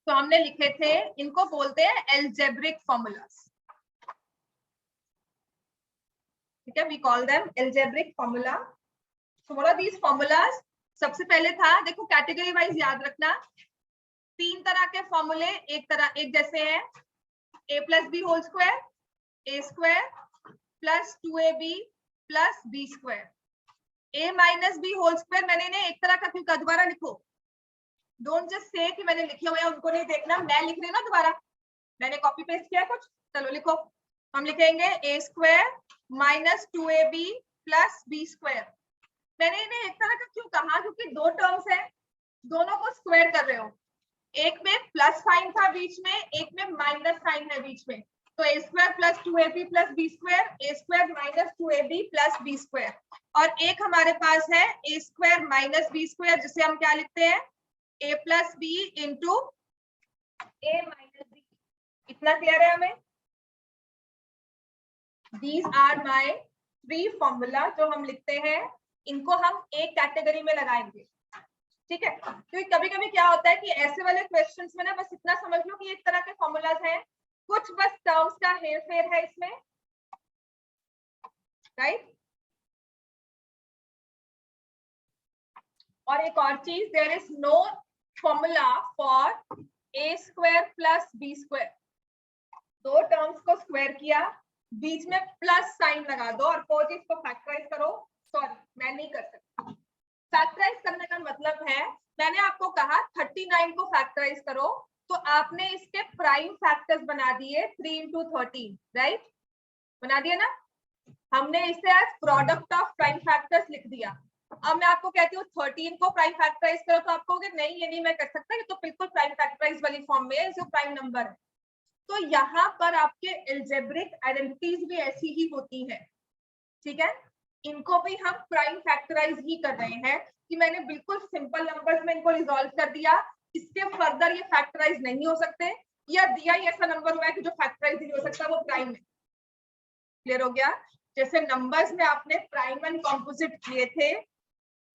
तो हमने लिखे थे, इनको बोलते हैं एल्जेब्रिक फॉर्मूलाज, ठीक है, we call them algebraic formula. So what are these formulas? सबसे पहले था, देखो कैटेगरी वाइज याद रखना, तीन तरह के फॉर्मूले एक जैसे हैं, a plus B whole square, A square plus 2ab plus B square. a minus B whole square मैंने इन्हें एक तरह का क्यों कहा, दोबारा लिखो, डोंट जस्ट से कि मैंने लिखे हुए हैं उनको नहीं देखना, मैं लिख रही हूँ ना दोबारा, मैंने कॉपी पेस्ट किया कुछ, चलो लिखो। हम लिखेंगे a square minus 2ab plus B square. मैंने इन्हें एक तरह का क्यों कहा, क्योंकि दो टर्म्स है, दोनों को स्क्वायर कर रहे हो, एक में प्लस साइन था बीच में, एक में माइनस साइन है बीच में, तो a square plus 2ab plus B square, A square minus 2ab plus B square. और एक हमारे पास है a square minus b square, जिसे हम क्या लिखते हैं, a plus b into a minus b. इतना क्लियर है हमें? These are my three formula जो हम लिखते हैं, इनको हम एक कैटेगरी में लगाएंगे, ठीक है। क्योंकि कभी कभी क्या होता है कि ऐसे वाले क्वेश्चंस में ना बस इतना समझ लो कि एक तरह के फॉर्मूलाज हैं, कुछ बस टर्म्स का हेर फेर है इसमें, राइट। और एक और चीज, there is no formula for A square plus B square. दो टर्म्स को स्क्वायर किया, बीच में प्लस साइन लगा दो और कोई चीज को फैक्टराइज करो, सॉरी मैं नहीं कर सकती। फैक्टराइज करने का मतलब है, मैंने आपको कहा 39 को फैक्टराइज करो, तो आपने इसके प्राइम फैक्टर्स बना दिए 3 into 13, राइट, बना दिए ना। हमने इसे आज प्रोडक्ट ऑफ प्राइम फैक्टर्स लिख दिया। अब मैं आपको कहती हूँ 13 को प्राइम फैक्टराइज करो, तो आप कहोगे नहीं ये नहीं मैं कर सकता, ये तो बिल्कुल प्राइम फैक्टराइज वाली फॉर्म में है, जो प्राइम नंबर है। तो यहाँ पर आपके एल्जेब्रिक आइडेंटिटीज भी ऐसी ही होती है, ठीक है। इनको भी हम प्राइम फैक्टराइज ही कर रहे हैं, कि मैंने बिल्कुल सिंपल नंबर्स में इनको रिजॉल्व कर दिया, इसके फर्दर ये फैक्टराइज नहीं हो सकते, या दिया ही ऐसा नंबर हुआ है कि जो फैक्टराइज नहीं हो सकता, वो प्राइम है। क्लियर हो गया? जैसे नंबर्स में आपने प्राइम एंड कॉम्पोजिट किए थे,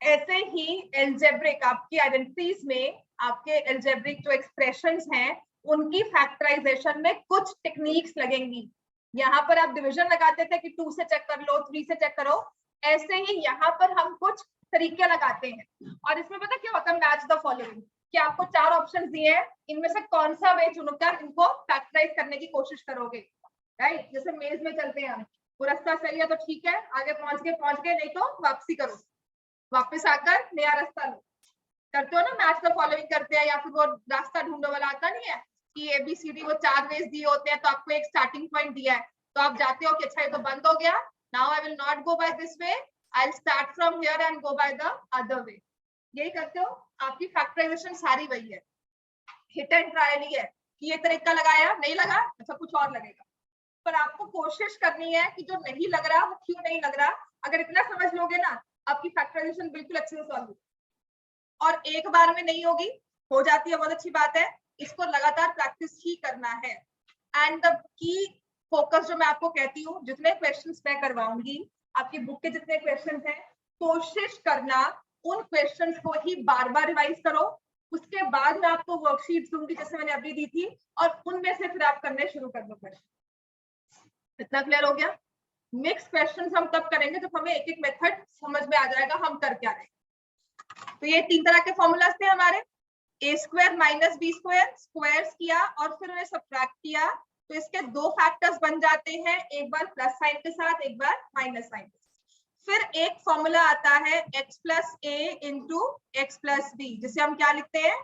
ऐसे ही एल्जेब्रिक आपकी आइडेंटिटीज में, आपके एल्जेब्रिक जो एक्सप्रेशंस हैं, उनकी फैक्टराइजेशन में कुछ टेक्निक्स लगेंगी। यहाँ पर आप डिवीजन लगाते थे कि 2 से चेक कर लो, 3 से चेक करो, ऐसे ही यहाँ पर हम कुछ तरीके लगाते हैं। और इसमें पता क्या होता है, मैच द फॉलोइंग, कि आपको 4 ऑप्शन दिए हैं, इनमें से कौन सा वे चुनकर इनको फैक्टराइज करने की कोशिश करोगे, राइट। जैसे मेज में चलते हैं हम, वो रास्ता सही है तो ठीक है, आगे पहुंच गए, नहीं तो वापसी करो, वापस आकर नया रास्ता लो। करते हो ना, मैच द फॉलोइंग करते हैं, या फिर वो रास्ता ढूंढो वाला आता नहीं है कि ABCD वो 4 वेज दिए होते हैं, तो आपको एक स्टार्टिंग पॉइंट दिया है, तो आप जाते हो कि अच्छा ये तो बंद हो गया, now I will not go by this way, I will start from here and go by the other way. यही करते हो। आपकी फैक्टराइजेशन सारी वही है, हिट एंड ट्रायल ही है, कि ये तरीका लगाया नहीं लगा, अच्छा कुछ और लगेगा। पर आपको कोशिश करनी है कि जो नहीं लग रहा वो क्यों नहीं लग रहा, अगर इतना समझ लोगे ना, आपकी फैक्टराइजेशन बिल्कुल अच्छे से सॉल्व होगी। और एक बार में नहीं होगी, हो जाती है, बहुत अच्छी बात है, इसको लगातार प्रैक्टिस ही करना है। एंड द की फोकस जो मैं आपको कहती हूँ, जितने क्वेश्चंस मैं करवाऊंगी, आपकी बुक के जितने क्वेश्चंस हैं, कोशिश करना उन क्वेश्चंस को ही बार बार रिवाइज करो। उसके बाद मैं आपको वर्कशीट दूंगी जैसे मैंने अभी दी थी, और उनमें से फिर आप करने शुरू कर दो क्वेश्चन। इतना क्लियर हो गया? मिक्स क्वेश्चंस हम तब करेंगे जब हमें एक एक मेथड समझ में आ जाएगा हम कर क्या रहे। तो ये 3 तरह के फॉर्मूलाज थे हमारे, a square minus b square, squares किया और फिर उन्हें सब्ट्रैक्ट किया, तो इसके 2 फैक्टर्स बन जाते हैं, एक बार प्लस साइन के साथ, एक बार माइनस साइन के साथ। फिर एक फॉर्मूला आता है x plus a into x plus b, जिसे हम क्या लिखते हैं,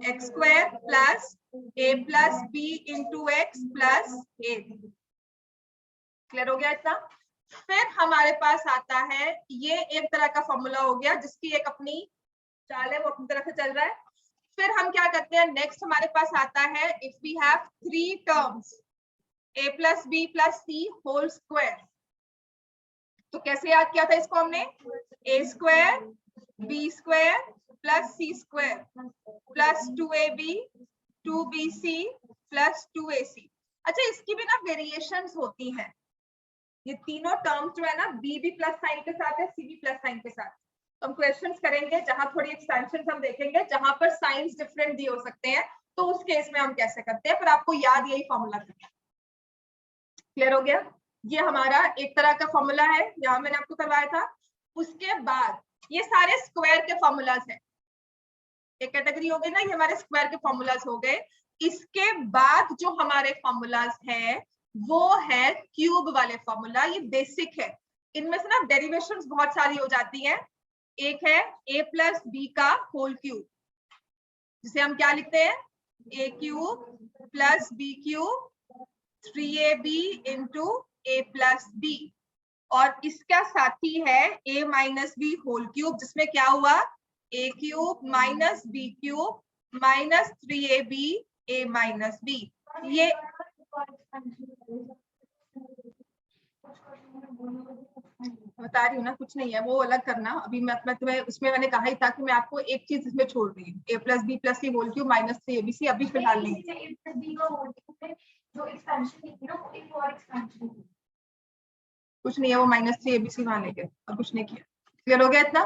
x square plus a plus b into x plus a. Clear हो गया इतना? फिर हमारे पास आता है, ये एक तरह का फॉर्मूला हो गया जिसकी एक अपनी चाल है, वो अपनी तरफ से चल रहा है। फिर हम क्या करते हैं, नेक्स्ट हमारे पास आता है, if we have 3 terms a plus B plus C whole square, तो कैसे याद किया था इसको हमने, a square B square plus C square plus 2ab 2bc plus 2ac। अच्छा, इसकी भी ना वेरिएशंस होती हैं, ये तीनों टर्म्स जो है ना, b भी प्लस साइन के साथ है, c भी प्लस साइन के साथ। तो हम क्वेश्चंस करेंगे जहां थोड़ी एक्सपेंशन हम देखेंगे, जहां पर साइंस डिफरेंट दिए हो सकते हैं, तो उस केस में हम कैसे करते हैं, पर आपको याद यही फॉर्मूला करना है। क्लियर हो गया? ये हमारा एक तरह का फॉर्मूला है, यहाँ मैंने आपको करवाया था। उसके बाद ये सारे स्क्वायर के फॉर्मूलाज हैं, एक कैटेगरी हो गई ना, ये हमारे स्क्वायर के फॉर्मूलाज हो गए। इसके बाद जो हमारे फॉर्मूलाज है वो है क्यूब वाले फॉर्मूला। ये बेसिक है, इनमें से ना डेरिवेशंस बहुत सारी हो जाती हैं। एक है a प्लस बी का होल क्यूब, जिसे हम क्या लिखते हैं, a cube plus B cube 3ab इंटू a प्लस बी। और इसका साथी है a minus B whole cube, जिसमें क्या हुआ, a cube minus B cube minus 3ab a minus B. ये बता रही हूँ ना, कुछ नहीं है, वो अलग करना। अभी मैं तुम्हें उसमें मैंने कहा ही था कि मैं आपको एक चीज इसमें छोड़ रही हूँ, a plus B plus C whole cube minus 3abc अभी फिलहाल नहीं। कुछ नहीं है, वो माइनस 3abc वहां लेके और कुछ नहीं किया। क्लियर हो गया इतना?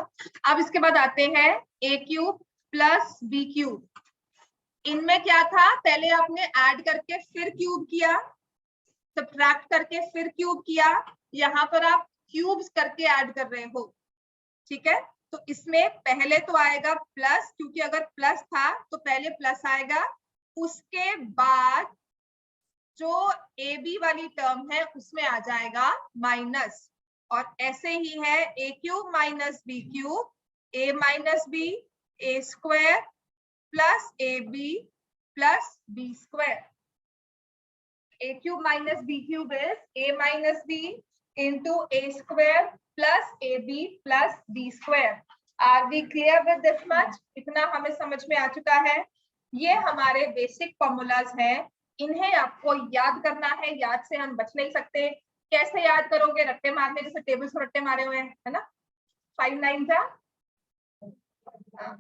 अब इसके बाद आते हैं a cube plus B cube. इनमें क्या था, पहले आपने ऐड करके फिर क्यूब किया, सब्ट्रैक्ट करके फिर क्यूब किया, यहाँ पर आप क्यूब्स करके ऐड कर रहे हो। ठीक है, तो इसमें पहले तो आएगा प्लस, क्योंकि अगर प्लस था तो पहले प्लस आएगा, उसके बाद जो ए बी वाली टर्म है उसमें आ जाएगा माइनस। और ऐसे ही है a cube minus B cube, a minus b a square plus a b plus B square. a cube minus b cube is a minus b into a square plus ab plus b square. Are we clear with this much? इतना हमें समझ में आ चुका है। ये हमारे basic formulas हैं, इन्हें आपको याद करना है, याद से हम बच नहीं सकते। कैसे याद करोगे, रट्टे मारने, जैसे टेबल्स को रट्टे मारे हुए हैं, है ना, 5 9 जा,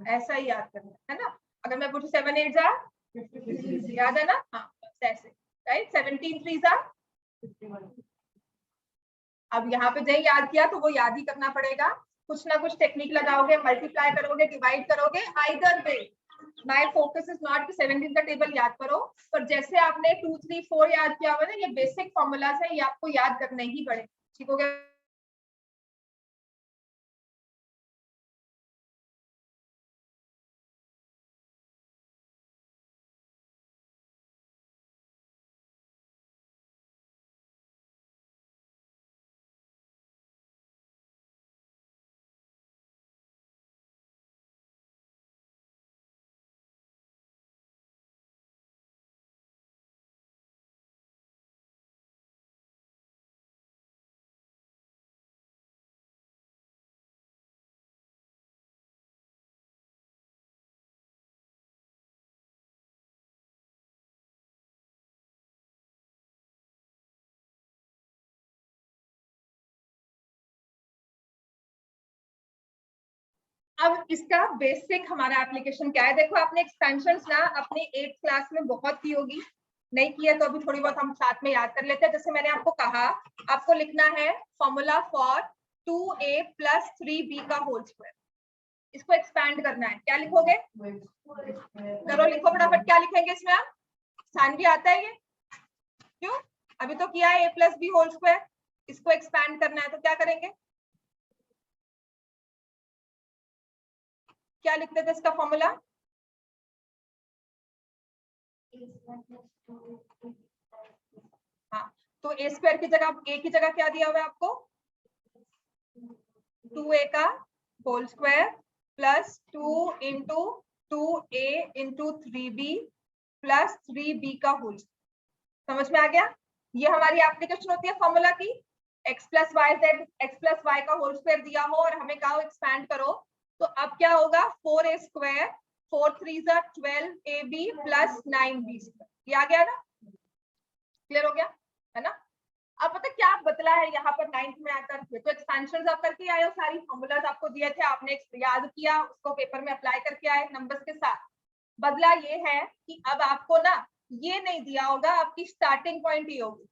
ऐसा ही याद करना है ना। अगर मैं पूछूं 7 8 जा, याद है ना, हाँ ऐसे, राइट, 17 3 जा। अब यहाँ पे जब याद किया तो वो याद ही करना पड़ेगा, कुछ ना कुछ टेक्निक लगाओगे, मल्टीप्लाई करोगे, डिवाइड करोगे, either way. My focus is not कि 17 का टेबल याद करो, पर जैसे आपने 2 3 4 याद किया हुआ ना, ये बेसिक फॉर्मूलाज है, ये आपको याद करने ही पड़े। ठीक हो गया? अब इसका बेसिक हमारा एप्लीकेशन क्या है, देखो आपने एक्सपेंशंस ना अपने 8th क्लास में बहुत की होगी, नहीं किया तो अभी थोड़ी बहुत हम साथ में याद कर लेते हैं। जैसे मैंने आपको कहा, आपको लिखना है formula for 2a plus 3b का होल स्क्वायर। इसको एक्सपैंड करना है, क्या लिखोगे, करो, लिखो फटाफट, क्या लिखेंगे इसमें आप, सानवी आता है ये, क्यों, अभी तो किया है a plus B whole square, इसको एक्सपैंड करना है तो क्या करेंगे, क्या लिखते थे इसका फॉर्मूला, हाँ, तो ए स्क्वायर की जगह, ए की जगह क्या दिया हुआ है आपको, 2a का whole square plus 2 into 2a into 3b plus 3b का होल। समझ में आ गया? ये हमारी एप्लीकेशन होती है फॉर्मूला की। x plus Y Z, X plus Y का होल स्क्वायर दिया हो और हमें कहा एक्सपैंड करो, तो अब क्या होगा, 4a square 4 3 12ab plus 9b square. ये आ गया ना, क्लियर हो गया है ना? अब पता क्या बदला है यहाँ पर 9th में आकर, तो एक्सपेंशन आप करके आए हो, सारी फॉर्मूलाज आपको दिए थे, आपने याद किया, उसको पेपर में अप्लाई करके आए नंबर्स के साथ। बदला ये है कि अब आपको ना ये नहीं दिया होगा, आपकी स्टार्टिंग पॉइंट ये होगी,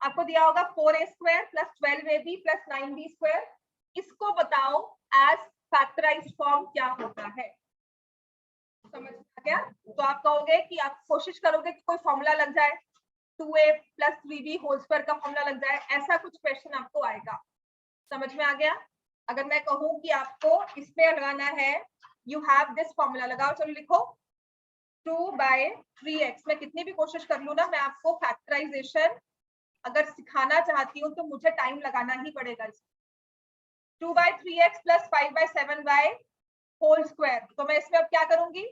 आपको दिया होगा 4a square plus 12ab plus 9b square. इसको बताओ एज फैक्टराइज्ड फॉर्म क्या होता है, समझ गया? तो आप कहोगे कि आप कोशिश करोगे कि कोई फॉर्मूला लग जाए, 2a + 3b होल स्क्वायर का फॉर्मूला लग जाए, ऐसा कुछ क्वेश्चन आपको आएगा। समझ में आ गया? अगर मैं कहूं कि आपको इसमें लगाना है, यू हैव दिस फॉर्मूला, लगाओ, चलो लिखो 2/3x। मैं कितनी भी कोशिश कर लूं ना, मैं आपको फैक्टराइजेशन अगर सिखाना चाहती हूँ तो मुझे टाइम लगाना ही पड़ेगा। 2/3x + 5/7y whole square. तो मैं इसमें अब क्या करूंगी,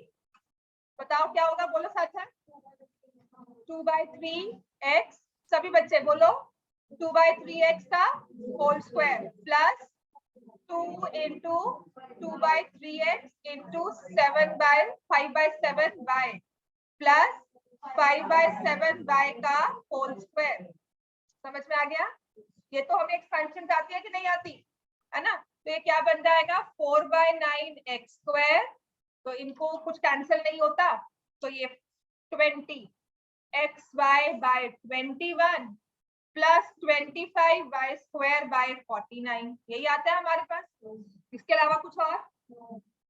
बताओ क्या होगा, बोलो साथ साथ। 2/3x, सभी बच्चे बोलो, 2/3x का whole square plus 2 into 2/3x into 5/7y plus 5/7y का होल स्क्वायर। समझ में आ गया? ये तो हमें एक्सपेंशन आती है कि नहीं आती है ना? तो ये क्या बन जाएगा, 4/9x²। तो इनको कुछ कैंसिल नहीं होता, तो ये 20xy/21 प्लस 25y² यही आता है हमारे पास। इसके अलावा कुछ और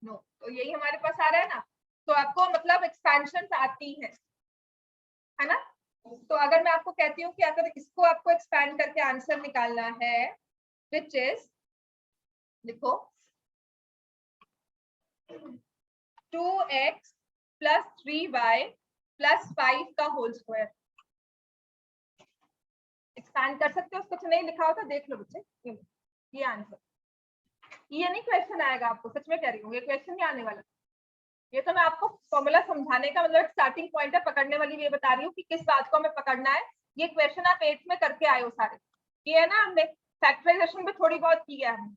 नो। तो यही हमारे पास आ रहा है ना। तो आपको मतलब एक्सपेंशन आती है ना? तो अगर मैं आपको कहती हूँ कि अगर इसको आपको एक्सपैंड करके आंसर निकालना है, विच इज, लिखो 2x + 3y + 5 का होल स्क्वायर। एक्सपैंड कर सकते हो, कुछ नहीं लिखा हो तो देख लो बच्चे, ये आंसर। ये नहीं क्वेश्चन आएगा आपको, सच में कह रही हूँ, ये क्वेश्चन नहीं आने वाला। ये तो मैं आपको फॉर्मूला समझाने का मतलब स्टार्टिंग पॉइंट है, पकड़ने वाली ये बता रही हूँ कि किस बात को हमें पकड़ना है। ये क्वेश्चन आप 8th में करके आए हो सारे, ये है ना, हमने फैक्टराइजेशन भी थोड़ी बहुत की है हमने,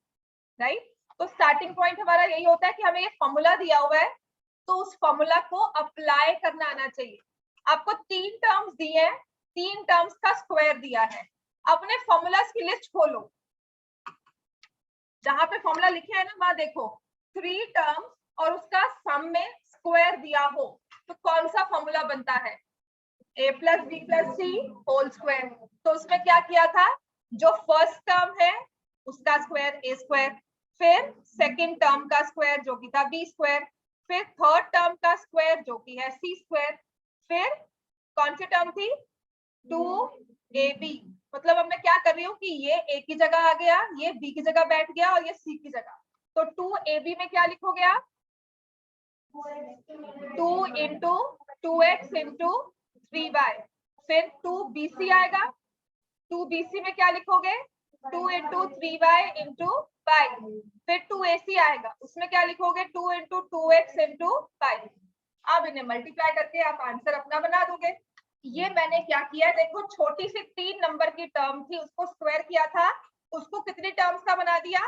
राइट? तो स्टार्टिंग पॉइंट हमारा यही होता है कि हमें ये फॉर्मूला दिया हुआ है, तो उस फॉर्मूला को अप्लाई करना आना चाहिए। आपको 3 टर्म्स दिए हैं, 3 टर्म्स का स्क्वायर दिया है। अपने फॉर्मूलाज की लिस्ट खोलो, जहां पे फॉर्मूला लिखे हैं ना वहां देखो 3 टर्म्स और उसका सम में स्क्वायर दिया हो तो कौन सा फॉर्मूला बनता है, a + b + c whole square. तो उसमें क्या किया था, जो फर्स्ट टर्म है उसका स्क्वायर a², फिर सेकंड टर्म का स्क्वायर जो कि था b², फिर थर्ड टर्म का स्क्वायर जो कि है c², फिर कौन सी टर्म थी 2ab। मतलब अब मैं क्या कर रही हूँ कि ये a की जगह आ गया, ये b की जगह बैठ गया और ये c की जगह। तो 2ab में क्या लिखोगे आप, 2 into 2x into 3y, फिर 2bc आएगा, 2bc में क्या लिखोगे, 2 into 3y into 5, फिर 2ac आएगा, उसमें क्या लिखोगे, 2 into 2x into 5। अब इन्हें मल्टीप्लाई करके आप आंसर अपना बना दोगे। ये मैंने क्या किया, देखो छोटी सी 3 नंबर की टर्म थी, उसको स्क्वायर किया था, उसको कितने टर्म्स का बना दिया,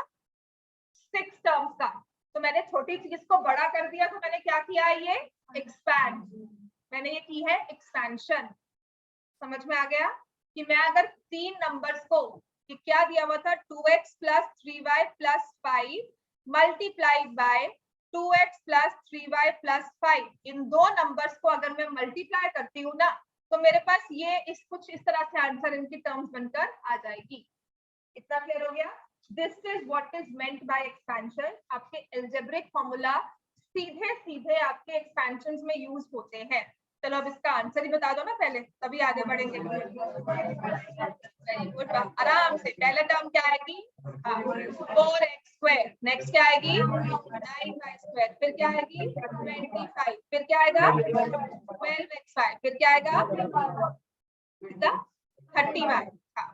6 टर्म्स का। तो मैंने छोटी चीज को बड़ा कर दिया, तो मैंने क्या किया है, ये एक्सपैंड, मैंने ये की है एक्सपेंशन। समझ में आ गया कि मैं अगर 3 नंबर्स को, कि क्या दिया हुआ था 2x + 3y + 5 multiplied by 2x + 3y + 5, in 2 numbers को अगर मैं मल्टीप्लाई करती हूँ ना, तो मेरे पास ये इस कुछ इस तरह से आंसर इनकी टर्म्स बनकर आ जाएगी। इतना क्लियर हो गया? This is what is meant by expansion. आपके एल्जेब्रिक फॉर्मूला सीधे सीधे आपके एक्सपेंशंस में यूज होते हैं। चलो अब इसका आंसर ही बता दो ना पहले, तभी आगे बढ़ेंगे। वेरी गुड, आराम से। पहले टर्म क्या आएगी, 4x², नेक्स्ट क्या आएगी 9y², फिर क्या आएगी 25, फिर क्या आएगा 12x5, फिर क्या आएगा 30y,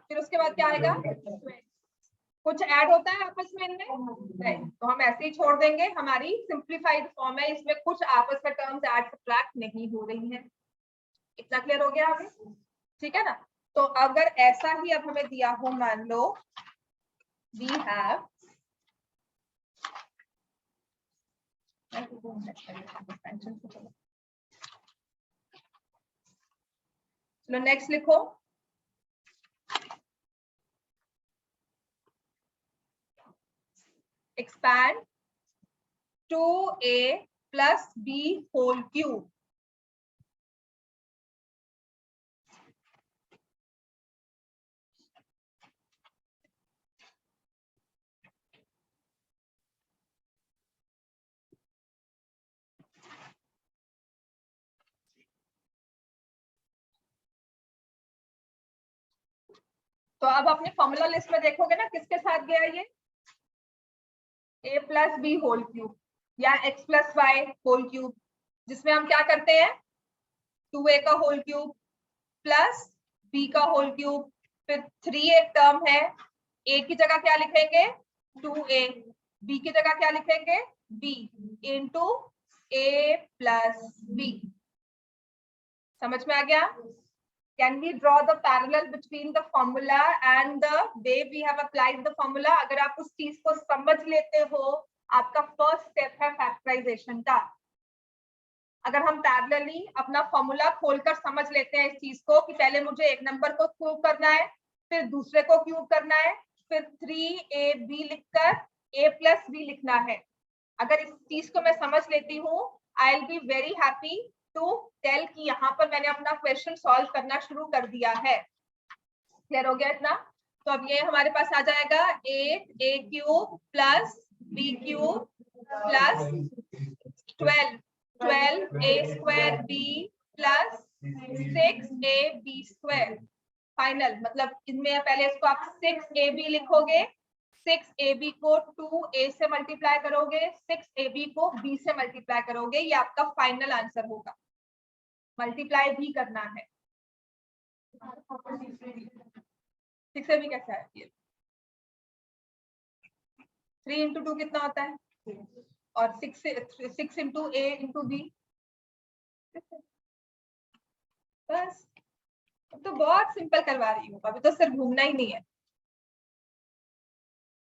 फिर उसके बाद क्या आएगा, कुछ ऐड होता है आपस में इनमें नहीं, तो हम ऐसे ही छोड़ देंगे। हमारी सिंप्लीफाइड फॉर्म है, इसमें कुछ आपस में टर्म्स ऐड सब्ट्रैक्ट नहीं हो रही हैं। इतना क्लियर हो गया अभी? ठीक है ना? तो अगर ऐसा ही अब हमें दिया हो, मान लो वी हैव, चलो नेक्स्ट लिखो, expand 2a + b whole cube। तो अब अपनी फॉर्मूला लिस्ट में देखोगे ना किसके साथ गया ये, a plus B whole cube या x plus Y whole cube, जिसमें हम क्या करते हैं 2a का होल क्यूब प्लस b का होल क्यूब, फिर 3 एक टर्म है, a की जगह क्या लिखेंगे 2a, b की जगह क्या लिखेंगे b into a plus b। समझ में आ गया? Can we draw the parallel between the formula and the way we have applied the formula? अगर आप उस चीज को समझ लेते हो, आपका फर्स्ट स्टेप है फैक्टराइजेशन का। अगर हम पैरेलली अपना फॉर्मूला खोलकर समझ लेते हैं इस चीज को कि पहले मुझे एक नंबर को क्यूब करना है, फिर दूसरे को क्यूब करना है, फिर 3ab लिखकर a प्लस b लिखना है, अगर इस चीज को मैं समझ लेती हूँ, I will be very happy to tell कि यहाँ पर मैंने अपना क्वेश्चन सॉल्व करना शुरू कर दिया है। क्लियर हो गया इतना? तो अब ये हमारे पास आ जाएगा 8a cube plus b cube plus 12a square b plus 6ab square. Final मतलब इनमें पहले इसको आप 6ab लिखोगे, 6ab को 2a से मल्टीप्लाई करोगे, 6ab को b से मल्टीप्लाई करोगे, ये आपका फाइनल आंसर होगा। मल्टीप्लाई भी करना है। 6ab कैसा है ये? 3 इंटू 2 कितना होता है, और 6 इंटू a इंटू b। बस तो बहुत सिंपल करवा रही हूँ, अभी तो सिर्फ घूमना ही नहीं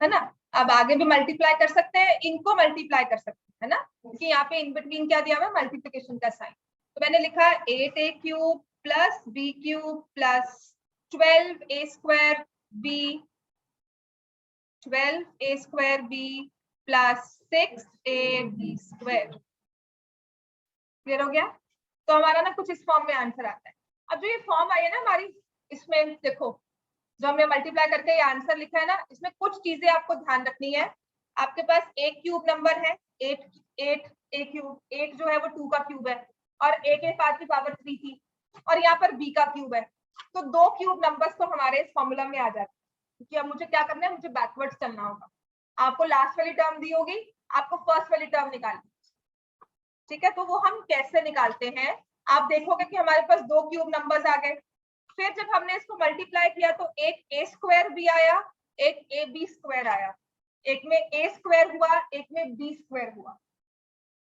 है ना। अब आगे भी मल्टीप्लाई कर सकते हैं, इनको मल्टीप्लाई कर सकते हैं, है ना, क्योंकि यहाँ पे इन बिटवीन क्या दिया हुआ है मल्टीप्लिकेशन का साइन। तो मैंने लिखा 8a cube plus b cube plus 12a square b, 12a square b plus 6ab square. Clear हो गया? तो हमारा ना कुछ इस फॉर्म में आंसर आता है। अब जो ये फॉर्म आई है ना हमारी, इसमें देखो जो हमने मल्टीप्लाई करके ये आंसर लिखा है ना, इसमें कुछ चीजें आपको ध्यान रखनी है। आपके पास एक क्यूब नंबर है 8 a क्यूब, 8 जो है वो 2 का क्यूब है, और a के 5 की पावर 3 थी, और यहाँ पर b का क्यूब है। तो 2 क्यूब नंबर्स तो हमारे इस फॉर्मूला में आ जाते हैं, क्योंकि अब मुझे क्या करना है, मुझे बैकवर्ड्स चलना होगा। आपको लास्ट वाली टर्म दी होगी, आपको फर्स्ट वाली टर्म निकालनी, ठीक है। तो वो हम कैसे निकालते हैं, आप देखोगे कि हमारे पास 2 क्यूब नंबर्स आ गए, फिर जब हमने इसको मल्टीप्लाई किया तो एक a स्क्वायर भी आया, एक ab स्क्वायर आया, एक में a स्क्वायर हुआ, एक में b स्क्वायर हुआ।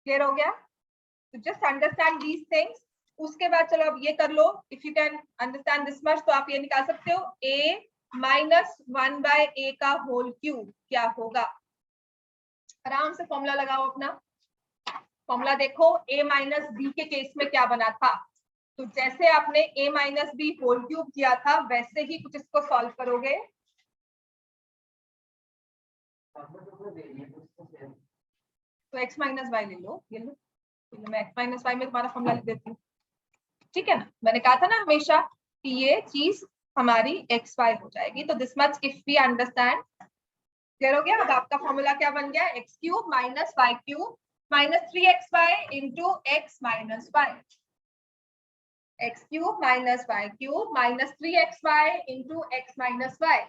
क्लियर हो गया? तो जस्ट अंडरस्टैंड दीज थिंग्स। उसके बाद चलो अब ये कर लो, if you can understand this much, तो आप ये निकाल सकते हो a माइनस 1/a का होल क्यूब क्या होगा। आराम से फॉर्मूला लगाओ अपना। फॉर्मूला देखो a माइनस b के केस में क्या बना था, तो जैसे आपने a minus B whole cube किया था वैसे ही कुछ इसको सॉल्व करोगे। तो x माइनस वाई ले लो, ये लो, मैं x माइनस वाई में तुम्हारा फॉर्मूला लिख देती हूँ, ठीक है ना। मैंने कहा था ना हमेशा कि ये चीज हमारी x y हो जाएगी। तो this much if we understand. Clear हो गया? अब आपका फॉर्मूला क्या बन गया, x cube minus Y cube minus 3xy into x minus Y, x cube minus Y cube minus 3xy into x minus Y.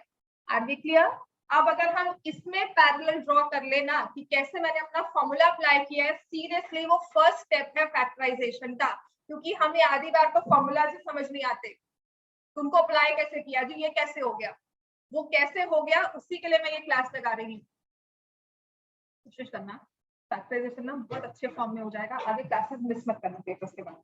Are we clear? अब अगर हम इसमें पैरेलल ड्रॉ कर लेना कि कैसे मैंने अपना फॉर्मूला अप्लाई किया है, सीरियसली वो फर्स्ट स्टेप है फैक्टराइजेशन का, क्योंकि हमें आधी बार तो फॉर्मूला जी समझ नहीं आते, तुमको अप्लाई कैसे किया जी, ये कैसे हो गया, वो कैसे हो गया, उसी के लिए मैं ये क्लास लगा रही हूँ। कोशिश करना फैक्टराइजेशन ना बहुत अच्छे फॉर्म में हो जाएगा, आगे क्लासेस मिस मत करना पेपर्स के बाद।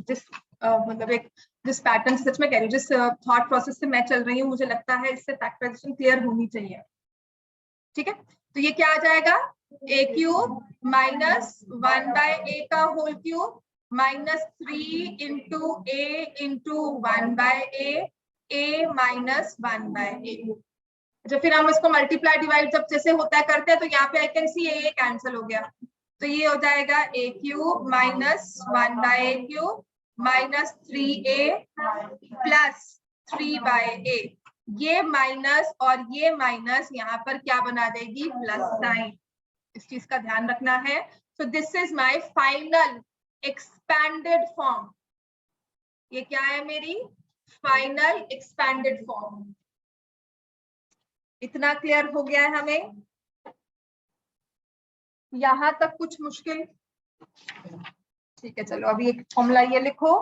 जिस मतलब एक जिस पैटर्न सच में कह रही हूँ, जिस थॉट प्रोसेस से मैं चल रही हूँ, मुझे लगता है इससे फैक्टराइजेशन क्लियर होनी चाहिए, ठीक है। तो ये क्या आ जाएगा, a क्यूब माइनस 1/a का whole cube minus 3 into a into 1/a, a minus 1/a। जब फिर हम इसको मल्टीप्लाई डिवाइड जब जैसे होता है करते हैं, तो यहाँ पे I can see a cancel हो गया, तो ये हो जाएगा a cube minus 1/a cube minus 3a plus 3/a। ये माइनस और ये माइनस यहाँ पर क्या बना देगी, प्लस साइन। इस चीज का ध्यान रखना है। So this is my final expanded form. ये क्या है मेरी फाइनल एक्सपैंडेड फॉर्म। इतना क्लियर हो गया है हमें? यहां तक कुछ मुश्किल? ठीक है, चलो अभी एक फॉर्मूला ये लिखो,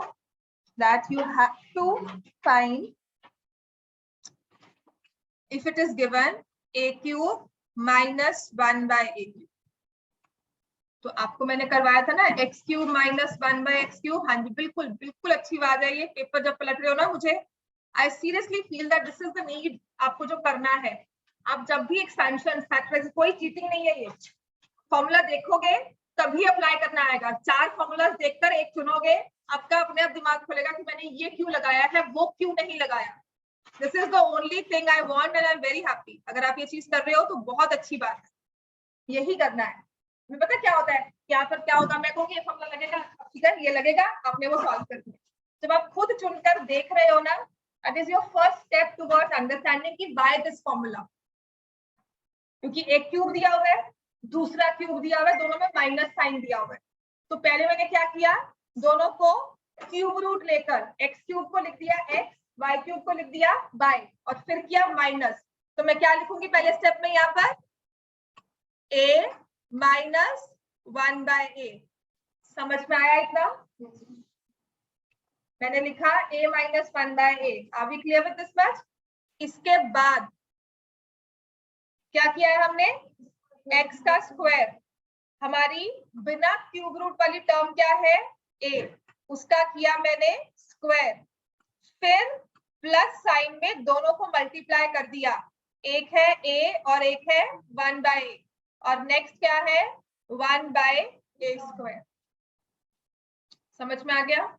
that you have to find if it is given a cube minus 1 by a cube। तो आपको मैंने करवाया था ना x cube minus 1 by x cube. हाँ जी, बिल्कुल बिल्कुल अच्छी बात है। ये पेपर जब पलट रहे हो ना, मुझे I seriously feel that this is the need. आपको जो करना है, आप जब भी एक्सपेंशन फैक्टराइज, कोई चीटिंग नहीं है, ये फॉर्मूला देखोगे तभी अप्लाई करना आएगा। 4 फॉर्मूलाज देखकर एक चुनोगे, आपका अपने आप दिमाग खुलेगा कि मैंने ये क्यों लगाया है, वो क्यों नहीं लगाया। This is the only thing I want and I am very happy. अगर आप ये चीज कर रहे हो तो बहुत अच्छी बात है, यही करना है। मुझे पता क्या होता है, यहाँ पर क्या होगा, मैं कहूँगी ये फॉर्मूला लगेगा, ठीक है ये लगेगा, आपने वो सॉल्व कर दिया। जब आप खुद चुनकर देख रहे हो ना, that is your first step towards understanding कि व्हाई दिस फॉर्मूला। क्योंकि एक क्यूब दिया हुआ है, दूसरा क्यूब दिया हुआ है, दोनों में माइनस साइन दिया हुआ है। तो पहले मैंने क्या किया, दोनों को क्यूब रूट लेकर एक्स क्यूब को लिख दिया x, वाई क्यूब को लिख दिया y, और फिर किया माइनस। तो मैं क्या लिखूंगी पहले स्टेप में, यहाँ पर a माइनस 1 by a। समझ में आया इतना? मैंने लिखा a minus 1 by a। Are we clear with this much? इसके बाद क्या किया है हमने, x का स्क्वायर, हमारी बिना क्यूब रूट वाली टर्म क्या है a, उसका किया मैंने स्क्वायर। फिर प्लस साइन में दोनों को मल्टीप्लाई कर दिया, एक है a और एक है 1 by a, और नेक्स्ट क्या है 1 by a स्क्वायर। समझ में आ गया?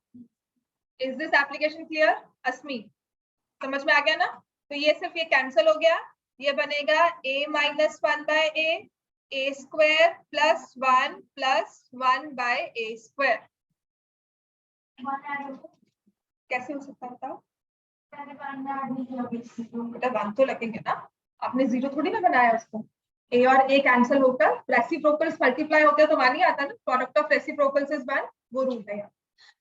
Is this application clear? Asmi समझ में आ गया ना? तो ये सिर्फ ये कैंसिल हो गया, ये बनेगा a minus 1 by a square plus 1 by a square. कैसे हो सकता है बताओ? बेटा 1 तो लगेंगे ना, आपने 0 थोड़ी ना बनाया उसको। a और a कैंसिल होकर रेसिप्रोकल्स मल्टीप्लाई होते हैं तो 1 ही आता है ना, प्रोडक्ट ऑफ रेसिप्रोकल्स इज 1, वो रूल है।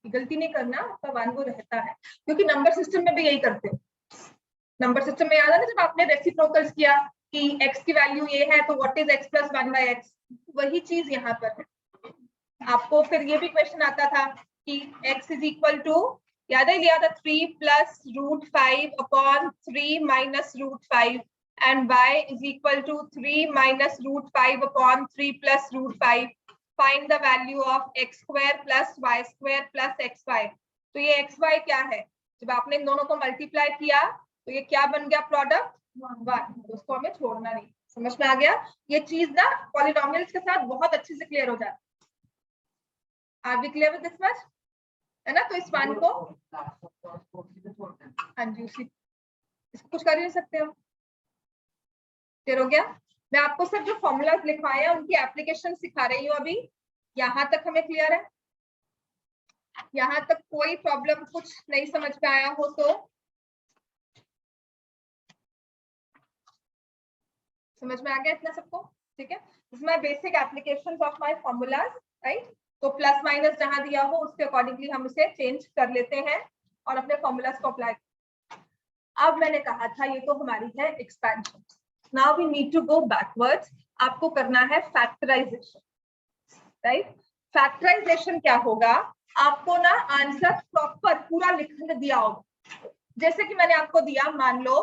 गलती नहीं करना, आपका 1 वो रहता है, क्योंकि नंबर सिस्टम में भी यही करते हैं। नंबर सिस्टम में याद है ना, जब आपने रेसिप्रोकल्स किया कि x की वैल्यू ये है तो what is x plus 1 by x, वही चीज यहाँ पर है। आपको फिर ये भी क्वेश्चन आता था कि x इज इक्वल टू, याद है लिया था 3 plus root 5 upon 3 minus root 5, and y is equal to 3 minus root 5 upon 3 plus root 5। Find the value of x square plus y square plus xy। तो ये xy क्या है, जब आपने इन दोनों को मल्टीप्लाई किया तो ये क्या बन गया, प्रोडक्ट 1। उसको हमें छोड़ना नहीं। समझ में आ गया? ये चीज ना पॉलिनोमियल्स के साथ बहुत अच्छे से क्लियर हो जाती है। Are we clear with this much? है ना? तो इस 1 को, हाँ जी, उसी इसको कुछ कर ही नहीं सकते हो। क्लियर हो गया? मैं आपको सिर्फ जो फॉर्मूलाज लिखवाए हैं उनकी एप्लीकेशन सिखा रही हूँ अभी। यहाँ तक हमें क्लियर है? यहाँ तक कोई प्रॉब्लम, कुछ नहीं समझ में आया हो तो समझ में आ गया इतना सबको? ठीक है, this my basic applications of my formulas, right? तो प्लस माइनस जहां दिया हो उसके अकॉर्डिंगली हम उसे चेंज कर लेते हैं और अपने फॉर्मूलाज को अप्लाई। अब मैंने कहा था ये तो हमारी है expansion. Now we need to go backwards. आपको करना है फैक्टराइजेशन, राइट? फैक्टराइजेशन क्या होगा, आपको ना आंसर प्रॉपर पूरा लिखने दिया होगा। जैसे कि मैंने आपको दिया, मान लो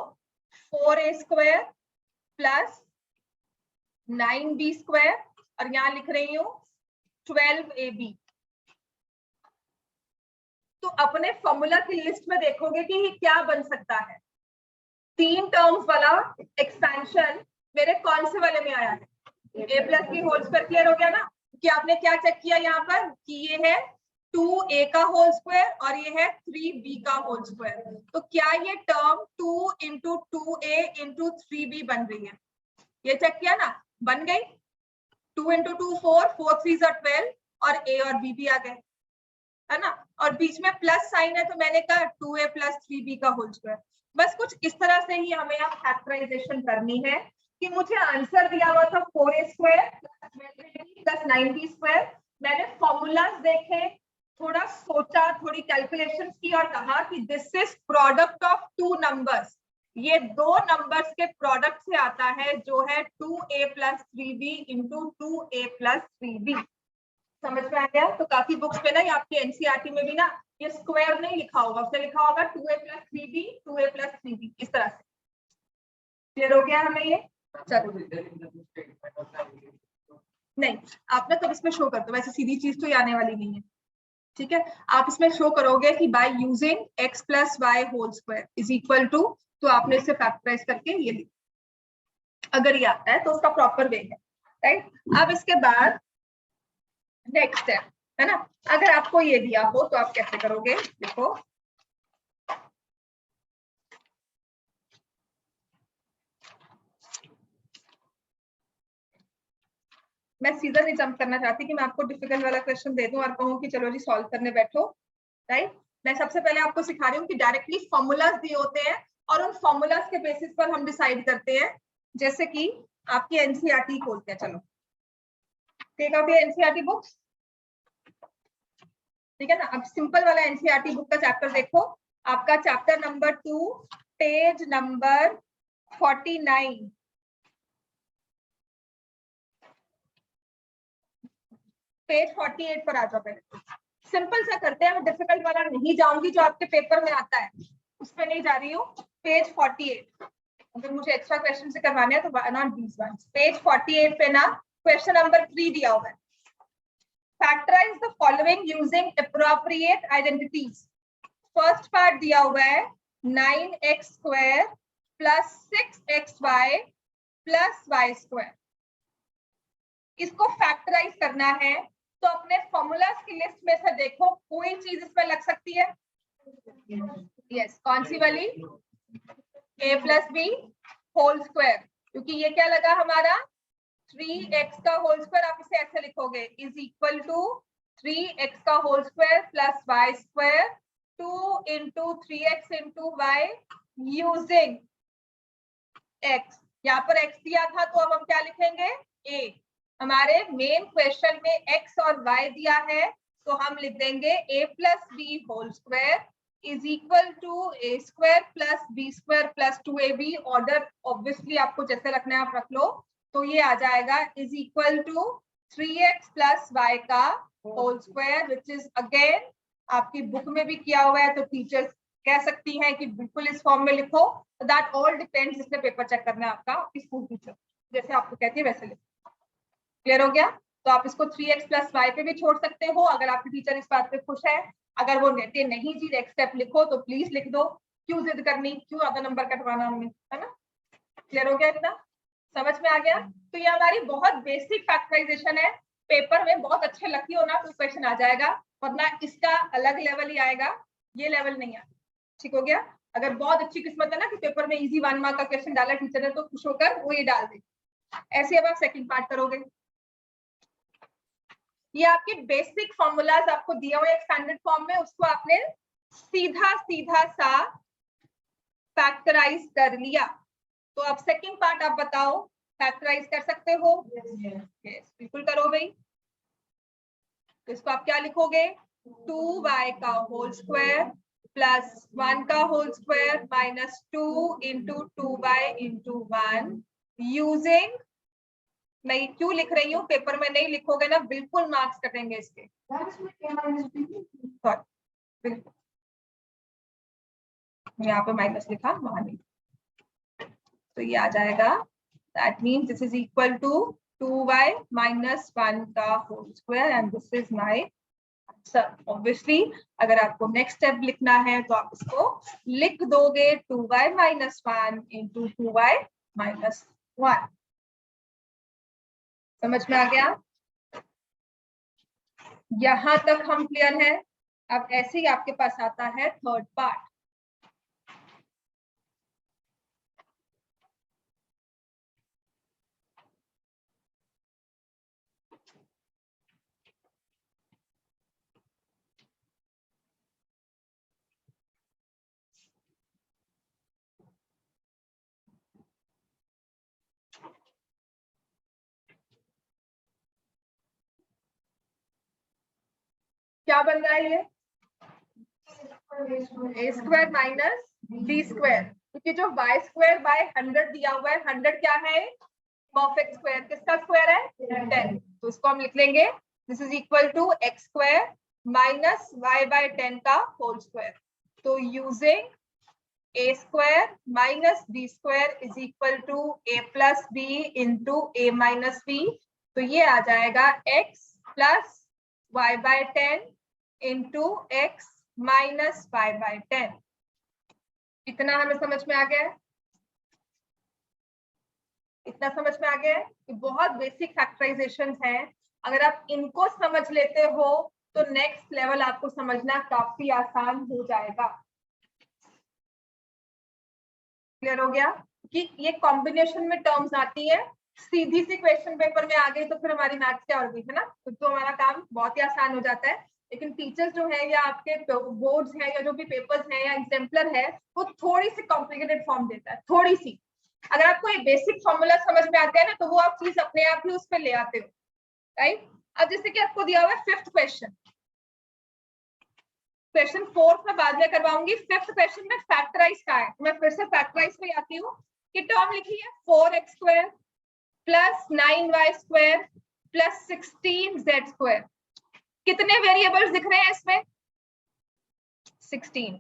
4a square plus 9b square, और यहां लिख रही हूं 12ab। तो अपने फॉर्मूला की लिस्ट में देखोगे कि ये क्या बन सकता है। 3 टर्म्स वाला एक्सपेंशन मेरे कौन से वाले में आया है, a plus b whole square. Clear हो गया ना कि आपने क्या चेक किया यहाँ पर कि ये है 2a का होल स्क्वायर और ये है 3b का होल स्क्वायर। तो क्या ये term 2 into 2a into 3b बन रही है? ये चेक किया ना, बन गई। 2 इंटू 2 4, 4 3 12, और a और b भी आ गए, है ना? और बीच में प्लस साइन है तो मैंने कहा 2a प्लस 3b का होल स्क्वायर। बस कुछ इस तरह से ही हमें अब फैक्टराइजेशन करनी है कि मुझे आंसर दिया हुआ था 4a square plus 9b square. मैंने फॉर्मूलाज देखे, थोड़ी कैलकुलेशंस की और कहा कि this is product of two numbers, ये दो नंबर्स के प्रोडक्ट से आता है जो है 2a + 3b into 2a + 3b। समझ में आ गया? तो काफी बुक्स में ना ये आपके एनसीईआरटी में भी ना ये स्क्वायर नहीं लिखा होगा, उससे लिखा होगा 2a + 3b 2a + 3b, इस तरह से। क्लियर हो गया हमें ये? चलो नहीं, आप ना तब इसमें शो कर दो, वैसे सीधी चीज तो ये आने वाली नहीं है, ठीक है। आप इसमें शो करोगे कि by using x + y whole square is equal to, तो आपने इसे फैक्टराइज करके ये लिख, अगर ये आता है तो उसका प्रॉपर वे है, राइट। अब इसके बाद नेक्स्ट है ना, अगर आपको ये दिया हो तो आप कैसे करोगे, देखो मैं सीधा नहीं जंप करना चाहती कि मैं आपको डिफिकल्ट वाला क्वेश्चन दे दूं और कहूं कि चलो जी सॉल्व करने बैठो, राइट। मैं सबसे पहले आपको सिखा रही हूँ कि डायरेक्टली फॉर्मूलाज दिए होते हैं और उन फॉर्मूलाज के बेसिस पर हम डिसाइड करते हैं। जैसे कि आपकी एनसीईआरटी खोलते हैं, चलो take out your NCERT books, ठीक है ना। अब सिंपल वाला एनसीईआरटी बुक का चैप्टर देखो, आपका chapter number 2 page number 49, page 48 पर आ जाओ। पहले सिंपल सा करते हैं, मैं डिफिकल्ट वाला नहीं जाऊंगी जो आपके पेपर में आता है, उस पर नहीं जा रही हूँ। पेज 48, अगर मुझे एक्स्ट्रा क्वेश्चन से करवाने हैं तो नॉट दीस वंस। पेज 48 पे ना क्वेश्चन नंबर 3 दिया हुआ है, factorise the following using appropriate identities. First part दिया हुआ है 9x² + 6xy + y², इसको फैक्टराइज करना है तो अपने फॉर्मूलाज की लिस्ट में से देखो कोई चीज इसमें लग सकती है। यस, कौन सी वाली? a + b होल स्क्वायर, क्योंकि ये क्या लगा हमारा 3x का होल स्क्वायर, आप इसे ऐसे लिखोगे इज इक्वल टू 3x का whole square + y², 2 × 3x × y using x। यहाँ पर x दिया था तो अब हम क्या लिखेंगे, a। हमारे मेन क्वेश्चन में x और y दिया है तो हम लिख देंगे a + b whole square is equal to a² + b² + 2ab। Order obviously आपको जैसे रखना है आप रख लो, तो ये आ जाएगा is equal to 3x + y का whole square, which is again आपकी बुक में भी किया हुआ है, तो टीचर्स कह सकती हैं कि बिल्कुल इस फॉर्म में लिखो। दैट ऑल डिपेंड्स, जिसने पेपर चेक करना है आपका, आपकी स्कूल टीचर जैसे आपको कहती है वैसे लिखो। क्लियर हो गया? तो आप इसको 3x + y पे भी छोड़ सकते हो अगर आपकी टीचर इस बात पे खुश है। अगर वो कहते नहीं जी नेक्स्ट स्टेप लिखो तो प्लीज लिख दो, क्यों जिद करनी, क्यों आधा नंबर कटवाना हमें, है ना। क्लियर हो गया? इतना समझ में आ गया? तो ये हमारी बहुत बेसिक फैक्टराइजेशन है, पेपर में बहुत अच्छे लकी हो ना तो क्वेश्चन आ जाएगा, वरना इसका अलग लेवल ही आएगा, ये लेवल नहीं आएगा। ठीक हो गया? अगर बहुत अच्छी किस्मत है ना कि पेपर में इजी 1 मार्क का क्वेश्चन डाला टीचर ने तो खुश होकर वो ये डाल दे। ऐसे अब आप सेकंड पार्ट करोगे। ये आपके बेसिक फॉर्मूलाज आपको दिए हुए एक्सपेंडेड फॉर्म में, उसको आपने सीधा सीधा सा फैक्टराइज कर लिया। तो अब सेकंड पार्ट आप बताओ, फैक्टराइज कर सकते हो? yes, बिल्कुल करो भाई। तो इसको आप क्या लिखोगे, 2y का होल स्क्वायर + 1 का होल स्क्वायर -2 × 2y × 1 यूजिंग, मैं क्यों लिख रही हूँ, पेपर में नहीं लिखोगे ना बिल्कुल मार्क्स कटेंगे इसके। बिल्कुल यहाँ पे माइनस लिखा, वहां नहीं, तो ये आ जाएगा that means this is equal to 2y - 1 का whole square and this is my answer. Obviously अगर आपको नेक्स्ट स्टेप लिखना है तो आप इसको लिख दोगे 2y - 1 × 2y - 1। समझ में आ गया? यहां तक हम क्लियर है। अब ऐसे ही आपके पास आता है थर्ड पार्ट। क्या बन रहा है ये, ए स्क्वायर माइनस बी स्क्वायर, क्योंकि जो वाई स्क्वायर बाय 100 दिया हुआ है, 100 क्या है, परफेक्ट स्क्वायर, किसका स्क्वायर है, 10, तो इसको हम लिख लेंगे this is equal to X square minus Y by 10 का होल स्क्वायर। तो using a square minus b square is equal to a plus b into a minus b, तो ये आ जाएगा x plus y by 10 into x minus y by 10। इतना हमें समझ में आ गया है, इतना समझ में आ गया है कि बहुत बेसिक फैक्टराइजेशन है। अगर आप इनको समझ लेते हो तो नेक्स्ट लेवल आपको समझना काफी आसान हो जाएगा। क्लियर हो गया कि ये कॉम्बिनेशन में टर्म्स आती है, सीधी सी क्वेश्चन पेपर में आ गई तो फिर हमारी मैथ्स क्या होगी, है ना, तो हमारा काम बहुत ही आसान हो जाता है। लेकिन टीचर्स जो है या आपके बोर्ड्स हैं या जो भी पेपर्स हैं या एग्जाम्पलर है, वो थोड़ी सी कॉम्प्लिकेटेड फॉर्म देता है, थोड़ी सी। अगर आपको ये बेसिक फॉर्मूला समझ में आता है ना, तो वो आप चीज अपने आप ही उस पर ले आते हो, राइट। अब जैसे कि आपको दिया हुआ है फिफ्थ क्वेश्चन, क्वेश्चन फोर्थ में बाद में करवाऊंगी, फिफ्थ क्वेश्चन में फैक्टराइज का है, मैं फिर से फैक्टराइज पे आती हूँ कि टर्म लिखी है 4x square plus 9y square plus 16z square. कितने वेरिएबल्स दिख रहे हैं इसमें, 16।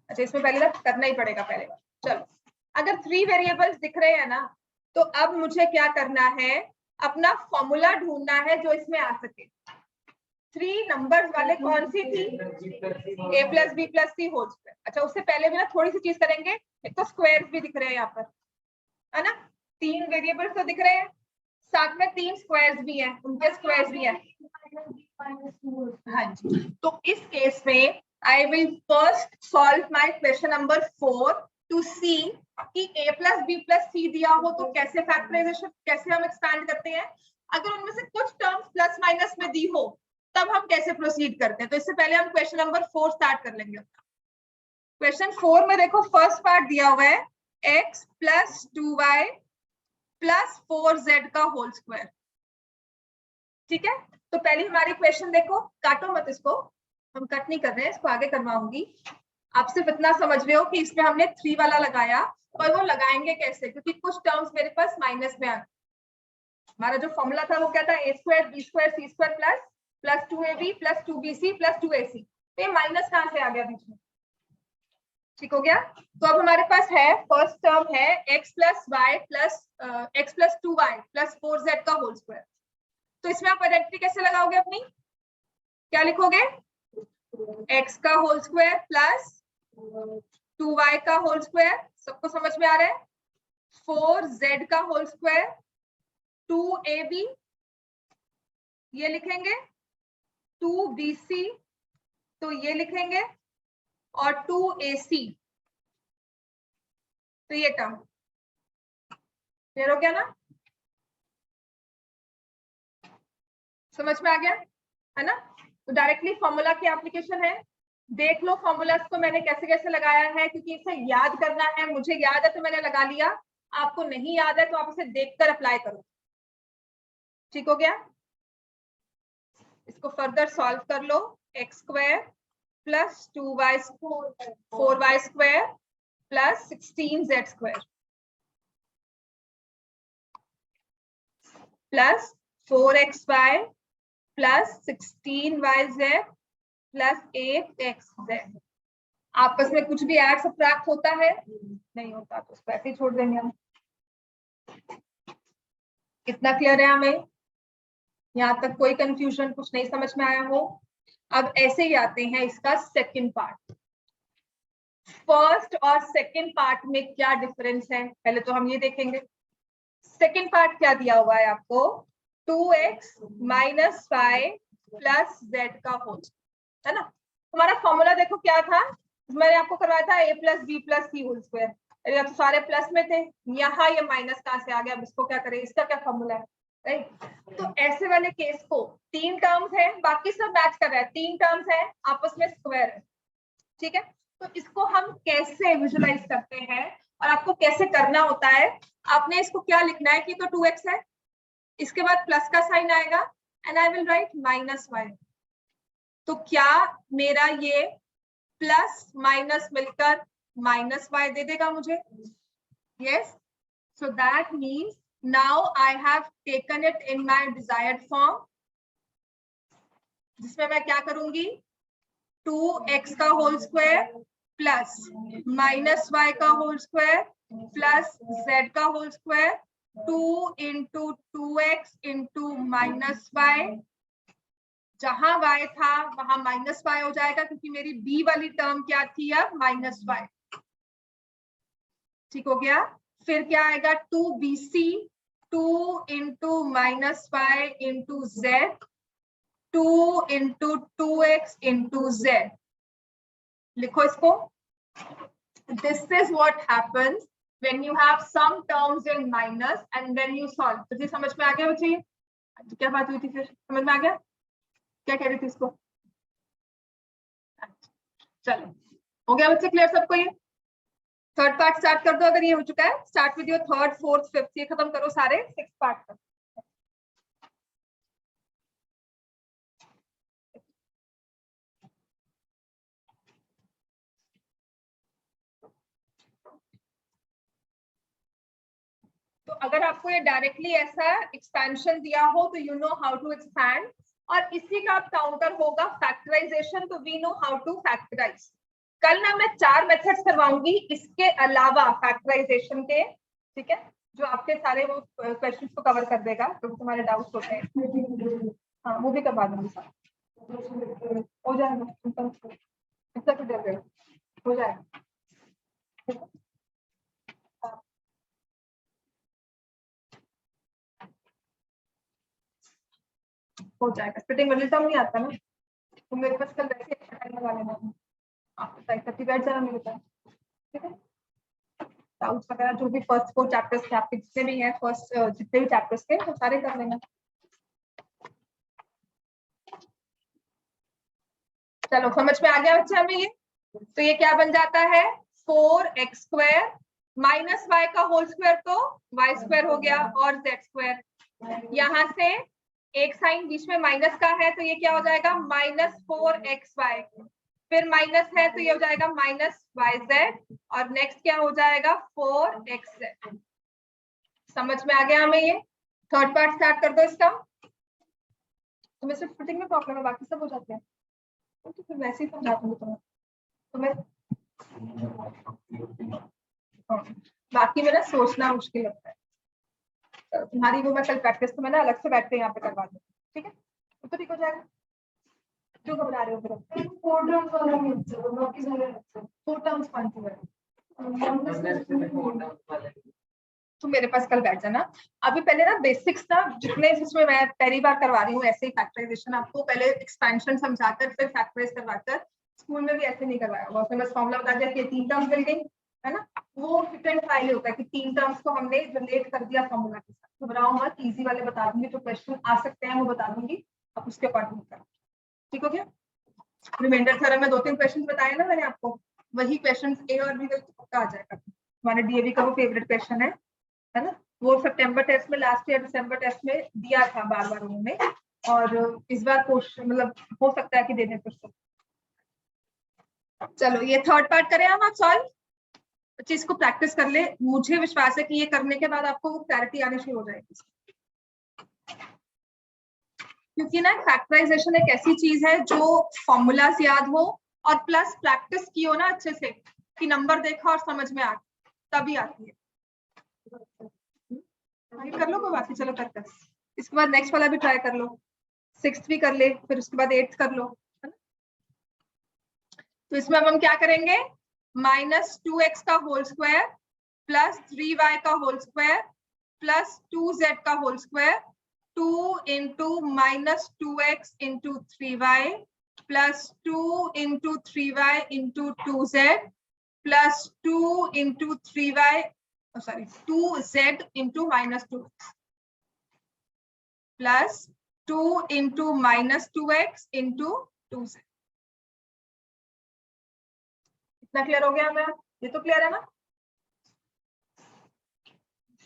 अच्छा, इसमें पहले करना ही पड़ेगा पहले। चलो, अगर 3 वेरिएबल्स दिख रहे हैं ना, तो अब मुझे क्या करना है, अपना फॉर्मूला ढूंढना है जो इसमें आ सके। 3 नंबर्स वाले कौन सी थी, a plus B plus C whole square. अच्छा, उससे पहले भी ना थोड़ी सी चीज करेंगे, एक तो स्क्वायर्स भी दिख रहे हैं यहाँ पर, है ना, 3 वेरिएबल्स तो दिख रहे हैं, साथ में 3 स्क्वायर्स भी हैं, उनके स्क्वायर्स भी हैं। हाँ जी, तो इस केस में I will first solve my question number 4 to see कि a plus B plus c दिया हो तो कैसे फैक्टराइजेशन, कैसे हम एक्सपैंड करते हैं। अगर उनमें से कुछ टर्म्स प्लस माइनस में दी हो तब हम कैसे प्रोसीड करते हैं। तो इससे पहले हम क्वेश्चन नंबर 4 स्टार्ट कर लेंगे। क्वेश्चन 4 में देखो फर्स्ट पार्ट दिया हुआ है x plus 2y plus 4z का होल स्क्वायर, ठीक है। तो पहले हमारी क्वेश्चन देखो, काटो मत इसको, हम कट नहीं कर रहे हैं, इसको आगे करवाऊंगी। आप सिर्फ इतना समझ रहे हो कि इसमें हमने 3 वाला लगाया, और वो लगाएंगे कैसे, क्योंकि कुछ टर्म्स मेरे पास माइनस में आ, हमारा जो फॉर्मूला था वो क्या था, a square B square C square plus 2ab plus 2bc plus 2ac। तो ये माइनस कहां से आ गया बीच में, ठीक हो गया। तो अब हमारे पास है फर्स्ट टर्म है x plus Y plus x plus 2y plus 4z का होल स्क्वायर। तो इसमें आप आइडेंटिटी कैसे लगाओगे अपनी, क्या लिखोगे, x का होल स्क्वायर प्लस 2y का होल स्क्वायर, सबको समझ में आ रहा है, 4z का होल स्क्वायर 2ab ये लिखेंगे, 2bc तो ये लिखेंगे, और 2ac तो ये टर्म। क्लियर हो गया ना, समझ में आ गया है ना। तो डायरेक्टली फॉर्मूला की एप्लीकेशन है, देख लो फॉर्मूलास को मैंने कैसे कैसे लगाया है, क्योंकि इसे याद करना है। मुझे याद है तो मैंने लगा लिया, आपको नहीं याद है तो आप इसे देखकर अप्लाई करो, ठीक हो गया। इसको फर्दर सॉल्व कर लो, x square plus 4y square plus 16z square plus 4xy plus 16yz plus 8xz। आपस में कुछ भी ऐड सब्ट्रैक्ट होता है, नहीं होता तो उसको ऐसे ही छोड़ देंगे हम। कितना क्लियर है हमें, यहाँ तक कोई कंफ्यूजन, कुछ नहीं समझ में आया हो। अब ऐसे ही आते हैं इसका सेकंड पार्ट। फर्स्ट और सेकंड पार्ट में क्या डिफरेंस है, पहले तो हम ये देखेंगे। सेकंड पार्ट क्या दिया हुआ है आपको, 2x माइनस 5 प्लस z का होल, है ना। हमारा फॉर्मूला देखो क्या था, मैंने आपको करवाया था a plus B plus C whole square, या तो सारे प्लस में थे, यहाँ ये माइनस कहाँ से आ गया, अब इसको क्या करें, इसका क्या फॉर्मूला है, राइट। तो ऐसे वाले केस को 3 टर्म्स है, बाकी सब मैच कर रहा है, 3 टर्म्स है आपस में स्क्वायर है, ठीक है। तो इसको हम कैसे विजुलाइज करते हैं और आपको कैसे करना होता है, आपने इसको क्या लिखना है कि तो 2x है, इसके बाद प्लस का साइन आएगा and I will write minus y। तो क्या मेरा ये प्लस माइनस मिलकर माइनस वाई दे देगा मुझे। Yes, so that means now I have taken it in my desired form, जिसमें मैं क्या करूंगी, 2x का whole square plus minus y का होल स्क्वायर प्लस z का whole square 2 into 2x into minus y, जहां y था वहां माइनस वाई हो जाएगा क्योंकि मेरी b वाली टर्म क्या थी अब, माइनस वाई। ठीक हो गया। फिर क्या आएगा, 2bc 2 into minus y into z 2 into 2x into z। लिखो इसको। This is what happens when you have some terms in minus and when you solve। तो समझ में आ गया बच्चे? क्या बात हुई थी, फिर समझ में आ गया क्या कह रही थी इसको? चलो हो गया बच्चे, क्लियर सबको? ये थर्ड पार्ट स्टार्ट कर दो अगर ये हो चुका है। Start with your third fourth fifth, ये खत्म करो सारे 6 पार्ट तक। तो अगर आपको ये डायरेक्टली ऐसा एक्सपेंशन दिया हो तो you know how to expand, और इसी का काउंटर होगा फैक्टराइजेशन, तो we know how to factorize. कल ना मैं 4 मेथड्स करवाऊंगी इसके अलावा फैक्टराइजेशन के, ठीक है, जो आपके सारे वो क्वेश्चंस को कवर कर देगा जो तुम्हारे डाउट्स होते हैं। हाँ वो भी करवा दूंगी सर, हो जाएगा, इतना तो देर हो जाएगा। हो जाएगा, फिटिंग बदलता नहीं आता ना, तो मेरे पास कल वैसे अच्छा टाइम लगा लेना, आप 5:30 बैठ जाना मेरे पास, ठीक है। डाउट्स वगैरह जो भी फर्स्ट 4 चैप्टर्स के आपके जितने भी हैं, फर्स्ट जितने भी चैप्टर्स के वो सारे कर लेना। चलो समझ में आ गया बच्चे हमें ये? तो ये क्या बन जाता है, 4x स्क्वायर माइनस वाई का होल स्क्वायर तो वाई स्क्वायर हो गया, और z स्क्वायर, यहाँ से एक साइन बीच में माइनस का है तो ये क्या हो जाएगा, -4xy, फिर माइनस है तो ये हो जाएगा -yz, और नेक्स्ट क्या हो जाएगा 4xz। समझ में आ गया हमें ये? थर्ड पार्ट स्टार्ट कर दो इसका। तुम्हें सिर्फ फिटिंग में प्रॉब्लम है, बाकी सब हो जाते हैं, तो फिर वैसे ही समझा दूंगी तुम्हें। बाकी में ना सोचना मुश्किल लगता है, तुम्हारी वो मैं कल प्रैक्टिस तो मैं ना अलग से बैठ के यहाँ पे करवा दूँ, ठीक है, तो ठीक हो जाएगा। क्यों घबरा रहे हो फिर? 4 टर्म्स वाला बाकी सारे 4 टर्म्स कौन सी है? तो मेरे पास कल बैठ जाना। अभी पहले ना बेसिक्स ना जितने, जिसमें मैं पहली बार करवा रही हूँ ऐसे ही फैक्टराइजेशन, आपको पहले एक्सपेंशन समझाकर फिर फैक्टराइज करवाकर, स्कूल में भी ऐसे नहीं करवाया हुआ, उसने बस फॉर्मूला बता दिया कि 3 टर्म्स मिल गई, है ना, वो फिट एंड फाइल होता है कि 3 टर्म्स को हमने रिलेट कर दिया फॉर्मूला के साथ। घबराओ मत, इजी वाले बता दूंगी, जो क्वेश्चन आ सकते हैं वो बता दूंगी, आप उसके अकॉर्डिंग करो, ठीक हो गया। रिमाइंडर थ्योरम में 2-3 क्वेश्चन बताए ना मैंने आपको, वही क्वेश्चन ए और बी तो पक्का आ जाएगा। हमारे डीएवी का वो फेवरेट क्वेश्चन है ना, वो सितंबर टेस्ट में लास्ट ईयर दिसंबर टेस्ट में दिया था बार बार उन्होंने, और इस बार क्वेश्चन मतलब हो सकता है कि देने फिर से। चलो ये थर्ड पार्ट करें हम आप सॉल्व, बच्चे इसको प्रैक्टिस कर ले, मुझे विश्वास है कि ये करने के बाद आपको वो क्लैरिटी आनी शुरू हो जाएगी, क्योंकि ना फैक्टराइजेशन एक ऐसी चीज है जो फॉर्मूलाज याद हो और प्लस प्रैक्टिस की हो ना अच्छे से, कि नंबर देखा और समझ में आ तभी आती है। कर लो कोई बात, चलो करते हैं, इसके बाद नेक्स्ट वाला भी ट्राई कर लो, 6th भी कर ले, फिर उसके बाद 8th कर लो, है ना। तो इसमें अब हम क्या करेंगे, -2x का होल स्क्वायर प्लस 3y का होल स्क्वायर प्लस 2z का whole square 2 into -2x into 3y plus 2 into 3y into 2z plus 2 into 3y sorry 2z into -2 plus 2 into -2x into 2z। इतना clear हो गया हमें? ये तो clear है ना,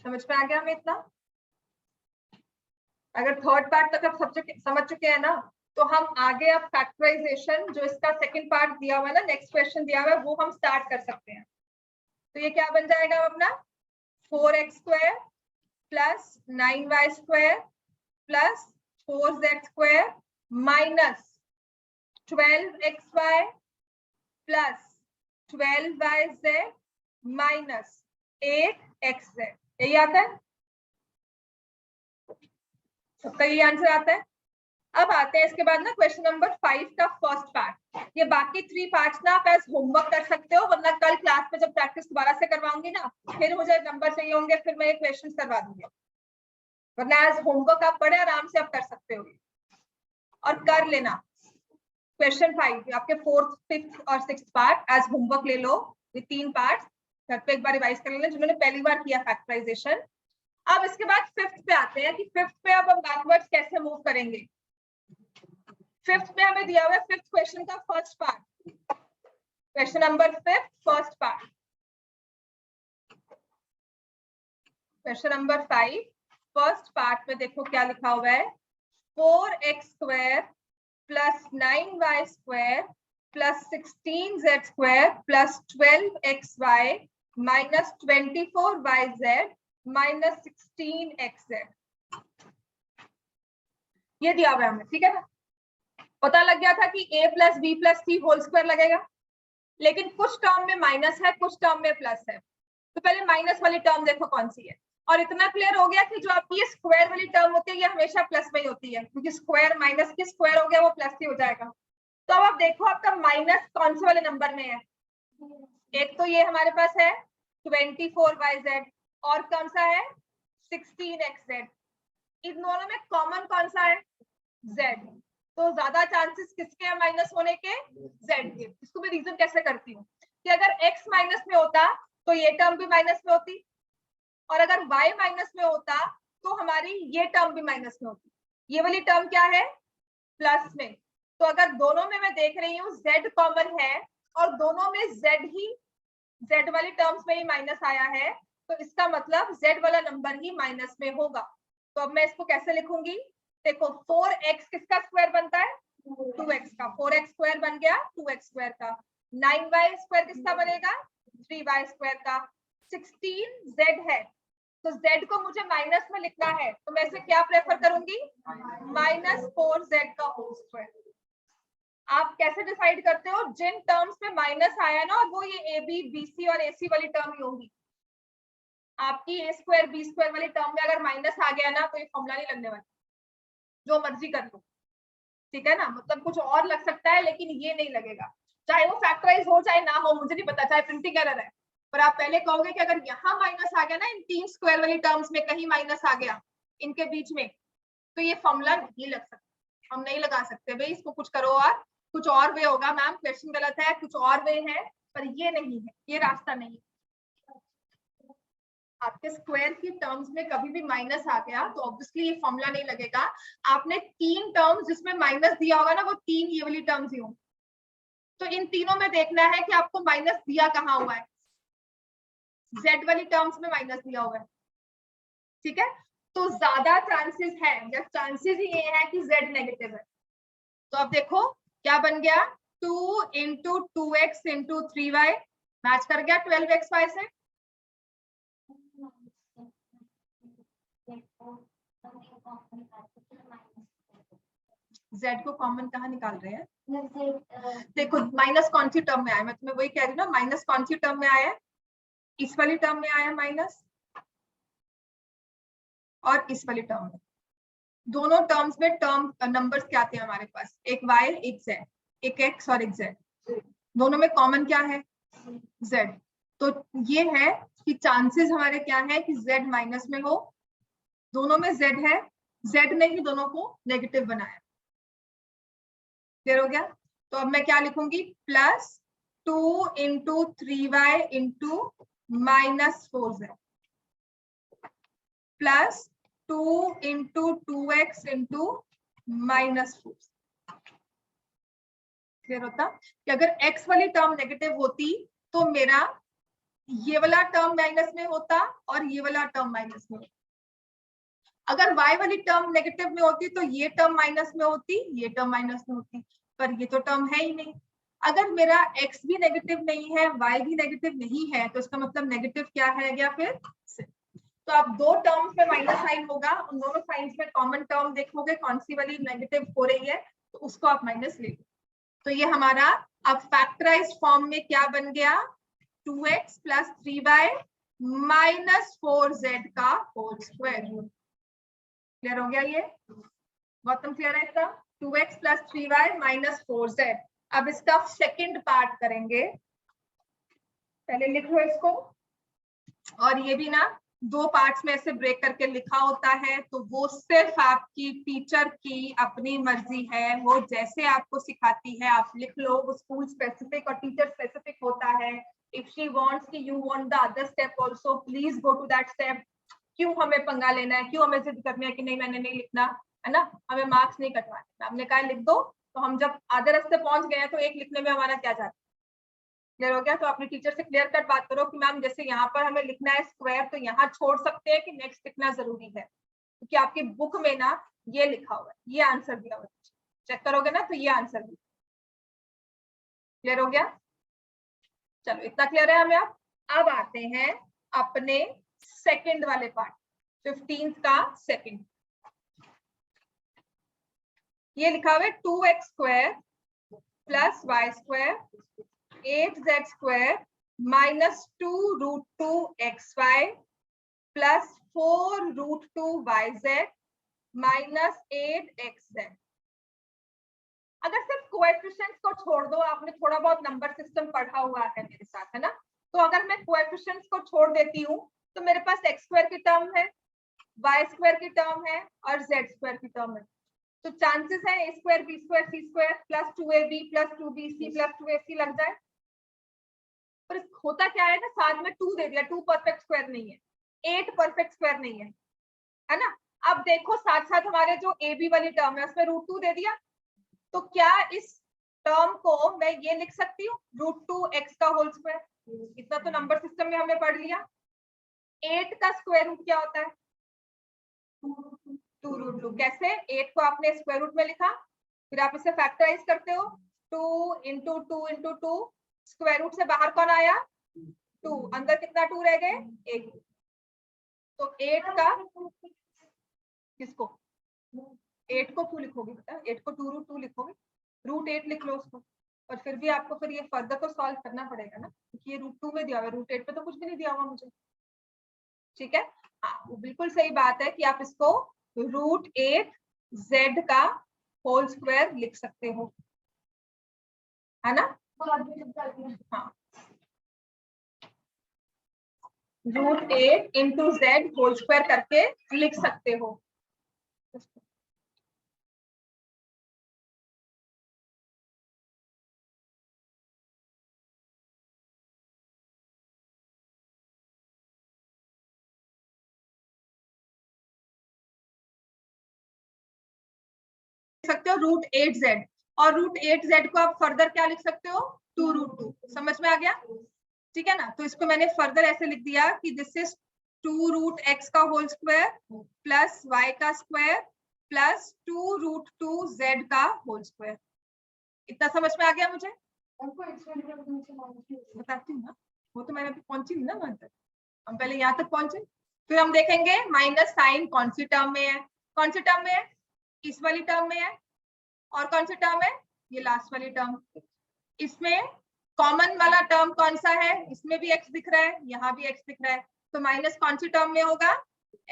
समझ में आ गया हमें इतना? अगर थर्ड पार्ट तक आप समझ चुके हैं ना, तो हम आगे अब फैक्टराइजेशन जो इसका सेकंड पार्ट दिया हुआ है ना, नेक्स्ट क्वेश्चन दिया हुआ है, वो हम स्टार्ट कर सकते हैं। तो ये क्या बन जाएगा अपना 4x² plus 9y² plus 4z² minus 12xy plus 12yz minus 8xz। यही आता है, सबका यही आंसर आता है। अब आते हैं इसके बाद ना क्वेश्चन नंबर 5 का फर्स्ट पार्ट। ये बाकी 3 पार्ट्स ना आप एज होमवर्क कर सकते हो, वरना कल क्लास में जब प्रैक्टिस दोबारा से करवाऊंगी ना, फिर मुझे नंबर चाहिए होंगे, फिर मैं ये क्वेश्चन करवा दूंगी। वरना एज होमवर्क आप पढ़े आराम से आप कर सकते हो और कर लेना। क्वेश्चन 5 आपके 4th, 5th और 6th पार्ट एज होमवर्क ले लो। ये 3 पार्ट घर पे एक बार रिवाइज कर लेना जिन्होंने पहली बार किया फैक्टराइजेशन। अब इसके बाद 5th पे आते हैं कि 5th पे अब हम बैकवर्ड्स कैसे मूव करेंगे। 5th में हमें दिया हुआ है 5th क्वेश्चन का first part, question number 5 first part. Question number 5 first part में देखो क्या लिखा हुआ है, 4x² plus 9y² plus 16z² plus 12xy minus 24yz minus 16xz। ये दिया हुआ है हमें, ठीक है ना। पता लग गया था कि a plus B plus C whole square लगेगा, लेकिन कुछ टर्म में माइनस है, कुछ टर्म में प्लस है। तो पहले माइनस वाली टर्म देखो कौन सी है, और इतना क्लियर हो गया कि जो आपकी ये स्क्वायर वाली टर्म होती है ये हमेशा प्लस में ही होती है, क्योंकि स्क्वायर माइनस की स्क्वायर हो गया वो प्लस ही हो जाएगा। तो अब आप देखो आपका माइनस कौन से वाले नंबर में है। एक तो ये हमारे पास है 24yz और कौन सा है 16xz। इन दोनों में कॉमन कौन सा है z। तो ज्यादा चांसेस किसके हैं माइनस होने के, z के। इसको मैं रीजन कैसे करती हूँ कि अगर x माइनस में होता तो ये टर्म भी माइनस में होती, और अगर y माइनस में होता तो हमारी ये टर्म भी माइनस में होती। ये वाली टर्म क्या है प्लस में। तो अगर दोनों में मैं देख रही हूँ z कॉमन है और दोनों में z वाली टर्म्स में ही माइनस आया है, तो इसका मतलब z वाला नंबर ही माइनस में होगा। तो अब मैं इसको कैसे लिखूंगी, देखो 4x किसका स्क्वायर बनता है 2x का, 4x² बन गया 2x² का। 9y² किसका बनेगा 3y² का। 16z है, तो z को मुझे माइनस में लिखना है, तो मैं इसे क्या प्रेफर करूंगी माइनस 4z का होल स्क्वायर। आप कैसे डिसाइड करते हो, जिन टर्म्स में माइनस आया ना वो ये ab bc और ac वाली टर्म ही होंगी। आपकी a² b² वाली टर्म में अगर माइनस आ गया ना तो ये फॉर्मूला नहीं लगने वाला, जो मर्जी कर लो, ठीक है ना। मतलब कुछ और लग सकता है लेकिन ये नहीं लगेगा, चाहे वो फैक्टराइज हो चाहे ना हो, मुझे नहीं पता, चाहे प्रिंटिंग एरर है, पर आप पहले कहोगे कि अगर यहाँ माइनस आ गया ना, इन 3 स्क्वायर वाली टर्म्स में कहीं माइनस आ गया इनके बीच में, तो ये फॉर्मूला नहीं लग सकता, हम नहीं लगा सकते भाई। इसको कुछ करो और कुछ और वे होगा, मैम क्वेश्चन गलत है, कुछ और वे है, पर ये नहीं है, ये रास्ता नहीं है। आपके स्क्वायर की टर्म्स में कभी भी माइनस आ गया तो ऑब्वियसली ये फॉर्मूला नहीं लगेगा। आपने 3 टर्म्स जिसमें माइनस दिया होगा ना, वो 3 ये वाली टर्म्स ही होंगी, तो इन तीनों में देखना है कि आपको माइनस दिया कहाँ हुआ है। z वाली टर्म्स में माइनस दिया हुआ है, ठीक है। तो ज्यादा चांसेस है, या चांसेस ही ये है कि z नेगेटिव है। तो अब देखो क्या बन गया 2 into 2x into 3y match कर गया 12xy से। z को कॉमन कहाँ निकाल रहे हैं, देखो माइनस कौन सी टर्म में आया, मैं तुम्हें वही कह रही हूँ ना, माइनस कौन सी टर्म में आया है, इस वाली टर्म में आया माइनस, और इस वाली टर्म में। दोनों टर्म्स में टर्म नंबर्स क्या थे हमारे पास, एक y एक z, एक x और एक z, दोनों में कॉमन क्या है z। तो ये है कि चांसेस हमारे क्या है कि z माइनस में हो, दोनों में z है, z ने ही दोनों को नेगेटिव बनाया। क्लियर हो गया। तो अब मैं क्या लिखूंगी plus 2 into 3y into minus 4z plus 2 into 2x into minus 4। Clear होता कि अगर x वाली टर्म नेगेटिव होती तो मेरा ये वाला टर्म माइनस में होता और ये वाला टर्म माइनस में होता। अगर y वाली टर्म नेगेटिव में होती तो ये टर्म माइनस में होती, ये टर्म माइनस में होती, पर ये तो टर्म है ही नहीं। अगर मेरा x भी नेगेटिव नहीं है, y भी नेगेटिव नहीं है, तो इसका मतलब नेगेटिव क्या है गया फिर से। तो आप दो टर्म्स में माइनस साइन होगा, उन दोनों साइंस में कॉमन टर्म देखोगे कौन सी वाली नेगेटिव हो रही है, तो उसको आप माइनस ले लो। तो ये हमारा अब फैक्टराइज फॉर्म में क्या बन गया, 2x plus 3y minus 4z का होल स्क्वायर। क्लियर हो गया ये, गौतम क्लियर है इसका, 2x plus 3y minus 4z। अब इसका सेकंड पार्ट करेंगे, पहले लिख लो इसको। और ये भी ना दो पार्ट्स में ऐसे ब्रेक करके लिखा होता है, तो वो सिर्फ आपकी टीचर की अपनी मर्जी है, वो जैसे आपको सिखाती है आप लिख लो। वो स्कूल स्पेसिफिक और टीचर स्पेसिफिक होता है। इफ शी वांट्स कि you want the other step also, please go to that step. क्यों हमें पंगा लेना है, क्यों हमें जिद करनी है कि नहीं मैंने नहीं लिखना है ना, हमें मार्क्स नहीं कटवाने। हमने कहा लिख दो, तो हम जब आधे रास्ते पहुंच गए हैं तो एक लिखने में हमारा क्या जाता है। क्लियर हो गया। तो अपने टीचर से क्लियर कट बात करो कि मैम जैसे यहाँ पर हमें लिखना है स्क्वायर, तो यहाँ छोड़ सकते हैं कि नेक्स्ट लिखना जरूरी है, क्योंकि आपकी बुक में ना ये लिखा हुआ है, ये आंसर दिया हुआ है, चेक करोगे ना तो ये आंसर दिया। क्लियर हो गया, चलो इतना क्लियर है हमें। अब आते हैं अपने सेकंड वाले पार्ट, 15th का सेकंड। ये लिखा हुआ है 2x square plus y square 8z square minus 2 root 2 xy प्लस 4 रूट 2 yz माइनस 8 xz। अगर सिर्फ कोएफिशिएंट्स को छोड़ दो, आपने थोड़ा बहुत नंबर सिस्टम पढ़ा हुआ है मेरे साथ, है ना, तो अगर मैं कोएफिशिएंट्स को छोड़ देती हूँ तो मेरे पास x स्क्वायर की टर्म है, y स्क्वायर की टर्म है और z स्क्वायर की टर्म है। तो चांसेस है a square b square c square plus 2ab plus 2bc plus 2ac लग जाए। पर होता क्या है ना, साथ में 2 दे दिया, 2 परफेक्ट स्क्वायर नहीं है, 8 परफेक्ट स्क्वायर नहीं है ना। अब देखो साथ साथ हमारे जो ab वाली टर्म है उसमें रूट 2 दे दिया, तो क्या इस टर्म को मैं ये लिख सकती हूँ रूट 2x का होल स्क्वायर। इतना तो नंबर सिस्टम में हमने पढ़ लिया। 8 का स्क्वायर रूट क्या होता है, 2 रूट 2। कैसे, 8 को आपने स्क्वायर रूट में लिखा, फिर आप इसे फैक्टराइज करते हो, 2 इंटू 2 इंटू 2, स्क्वायर रूट से बाहर कौन आया 2, अंदर कितना 2 रह गए 1। तो 8 का किसको 8 को क्यों लिखोगे बेटा, 8 को 2 रूट 2 लिखोगे, रूट 8 लिख लो उसको। और फिर भी आपको फिर ये फर्दर तो सॉल्व करना पड़ेगा ना, क्योंकि ये रूट 2 में दिया हुआ है, रूट 8 पे तो कुछ भी नहीं दिया हुआ मुझे। ठीक है, हाँ वो बिल्कुल सही बात है कि आप इसको रूट 8 z का होल स्क्वायर लिख सकते हो, है ना। हाँ, root 8 into z whole square करके लिख सकते हो। सकते हो रूट 8z, और रूट 8z को आप फर्दर क्या लिख सकते हो 2 रूट 2। समझ में आ गया, ठीक है ना। तो इसको मैंने फर्दर ऐसे लिख दिया कि दिस इज 2 रूट x का होल स्क्वायर प्लस y का स्क्वायर प्लस 2 रूट 2 z का होल स्क्वायर। इतना समझ में आ गया मुझे, बताती हूँ ना, वो तो मैंने अभी पहुंची नहीं ना वहां तक, हम पहले यहाँ तक पहुंचे। फिर हम देखेंगे माइनस साइन कौन सी टर्म में है, कौन सी टर्म में है, इस वाली टर्म में है, और कौन सी टर्म है ये लास्ट वाली टर्म। इसमें कॉमन वाला टर्म कौन सा है, इसमें भी x दिख रहा है, यहाँ भी x दिख रहा है, तो माइनस कौन सी टर्म में होगा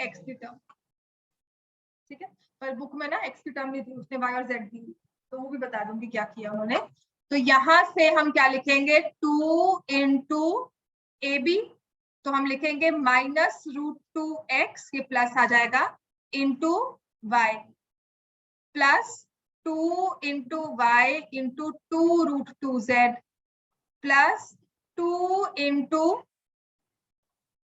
x की टर्म। ठीक है, पर बुक में ना x की टर्म नहीं दी उसने, y और z दी, तो वो भी बता दूंगी क्या किया उन्होंने। तो यहां से हम क्या लिखेंगे 2 इंटू ए बी, तो हम लिखेंगे माइनस रूट 2x, ये प्लस आ जाएगा, into y plus 2 into y into 2 root 2z plus 2 into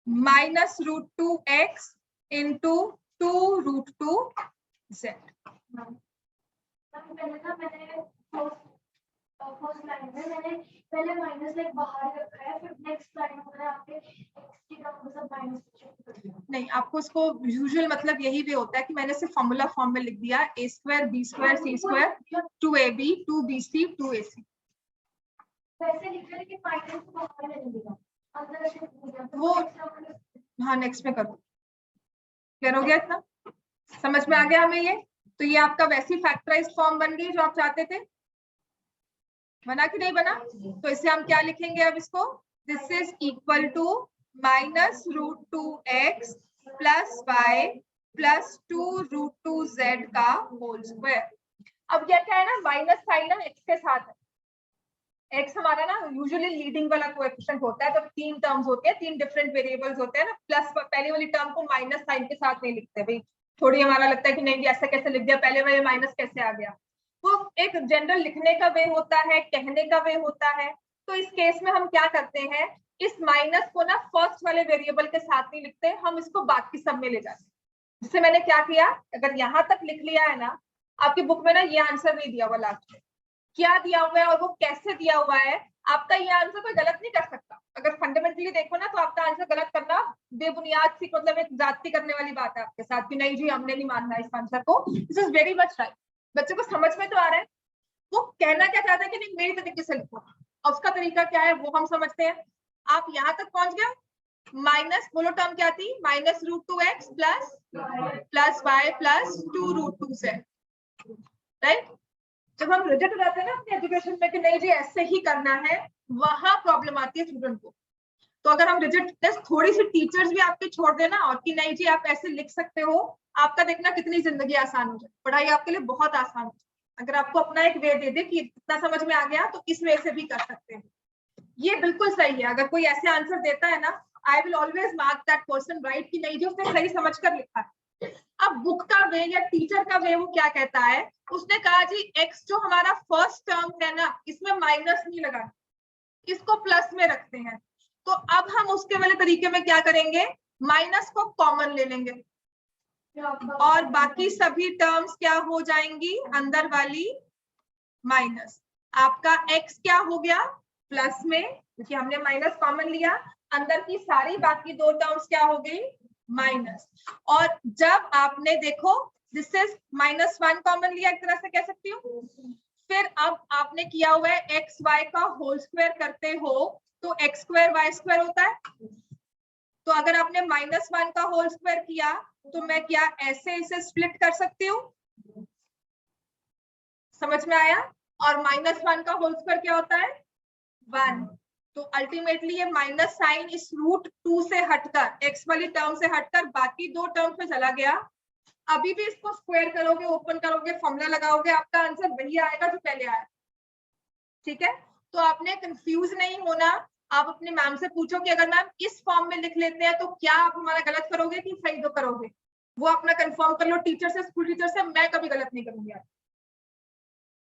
minus root 2x into 2 root 2z। पहले ना मैंने फर्स्ट लाइन में मैंने पहले माइनस लाइक बाहर रखा है, फिर नेक्स्ट लाइन में मैंने आपके x की टर्म को सब माइनस नहीं, आपको इसको यूजुअल मतलब यही वे होता है कि मैंने सिर्फ फॉर्मूला फॉर्म में लिख दिया a square b square c square 2ab 2bc 2ac। वैसे लिखा है कि माइनस को बाहर ले लेगा अंदर से वो हाँ नेक्स्ट में करो। क्लियर हो गया इतना? समझ में आ गया हमें ये? तो ये आपका वैसी फैक्टराइज्ड फॉर्म बन गई जो आप चाहते थे। बना कि नहीं बना? तो इसे हम क्या लिखेंगे अब इसको? This is equal to minus root two x plus Y plus 2√2z का होल स्क्वायर। अब क्या क्या है ना, माइनस साइन ना एक्स के साथ है। एक्स हमारा ना यूजुअली लीडिंग वाला कोएफिशिएंट होता है, जब तीन टर्म्स होते हैं, तीन डिफरेंट वेरिएबल्स होते हैं ना, प्लस पहले वाली टर्म को माइनस साइन के साथ नहीं लिखते भाई, थोड़ी हमारा लगता है कि नहीं ऐसा कैसे लिख दिया, पहले वाले माइनस कैसे आ गया। वो एक जनरल लिखने का वे होता है, कहने का वे होता है। तो इस केस में हम क्या करते हैं, इस माइनस को ना फर्स्ट वाले वेरिएबल के साथ नहीं लिखते, हम इसको बाकी सब में ले जाते हैं। जिससे मैंने क्या किया, अगर यहाँ तक लिख लिया है ना, आपकी बुक में ना ये आंसर नहीं दिया हुआ लास्ट में, क्या दिया हुआ है और वो कैसे दिया हुआ है, आपका ये आंसर कोई गलत नहीं कर सकता। अगर फंडामेंटली देखो ना, तो आपका आंसर गलत करना बेबुनियाद सी मतलब एक जाति करने वाली बात है आपके साथ कि नहीं जी हमने नहीं मानना इस आंसर को। This is very much right. बच्चे को समझ में तो आ रहा है वो कहना क्या चाहता है कि नहीं मेरी तरीके से लिखो, और उसका तरीका क्या है वो हम समझते हैं। आप यहाँ तक पहुंच गए, माइनस बोलो टर्म क्या थी, minus root two x plus Y plus 2√2z, right. जब हम रिजेक्ट हो जाते हैं ना अपने एजुकेशन में कि नहीं जी ऐसे ही करना है, वहां प्रॉब्लम आती है स्टूडेंट को। तो अगर हम रिजेक्ट थोड़ी सी टीचर्स भी आपके छोड़ देना और कि नहीं जी आप ऐसे लिख सकते हो, आपका देखना कितनी जिंदगी आसान हो जाए, पढ़ाई आपके लिए बहुत आसान हो जाए। अगर आपको अपना एक वे दे दे कि इतना समझ में आ गया तो इस वे से भी कर सकते हैं, ये बिल्कुल सही है। अगर कोई ऐसे आंसर देता है ना, I will always mark that person right कि नहीं जी उसने सही समझ कर लिखा है। अब बुक का वे या टीचर का वे वो क्या कहता है, उसने कहा जी एक्स जो हमारा फर्स्ट टर्म है ना, इसमें माइनस नहीं लगा, इसको प्लस में रखते हैं। तो अब हम उसके वाले तरीके में क्या करेंगे, माइनस को कॉमन ले लेंगे और बाकी सभी टर्म्स क्या हो जाएंगी, अंदर वाली माइनस। आपका x क्या हो गया प्लस में, क्योंकि हमने माइनस कॉमन लिया, अंदर की सारी बाकी दो टर्म्स क्या हो गई माइनस। और जब आपने देखो दिस इज -1 कॉमन लिया, एक तरह से कह सकती हूँ, फिर अब आपने किया हुआ है एक्स वाई का होल स्क्वायर करते हो तो एक्स स्क्वायर वाई स्क्वायर होता है। तो अगर आपने -1 का होल स्क्वायर किया तो मैं क्या ऐसे इसे स्प्लिट कर सकती हूँ, समझ में आया। और -1 का होल स्क्वायर क्या होता है 1। तो अल्टीमेटली ये माइनस साइन इस √2 से हटकर, एक्स वाली टर्म से हटकर बाकी दो टर्म्स में चला गया। अभी भी इसको स्क्वायर करोगे, ओपन करोगे, फॉर्मूला लगाओगे, आपका आंसर वही आएगा जो पहले आया। ठीक है, तो आपने कंफ्यूज नहीं होना। आप अपने मैम से पूछो कि अगर मैम इस फॉर्म में लिख लेते हैं तो क्या आप हमारा गलत करोगे कि सही तो करोगे, वो अपना कंफर्म कर लो टीचर से, स्कूल टीचर से। मैं कभी गलत नहीं करूंगी।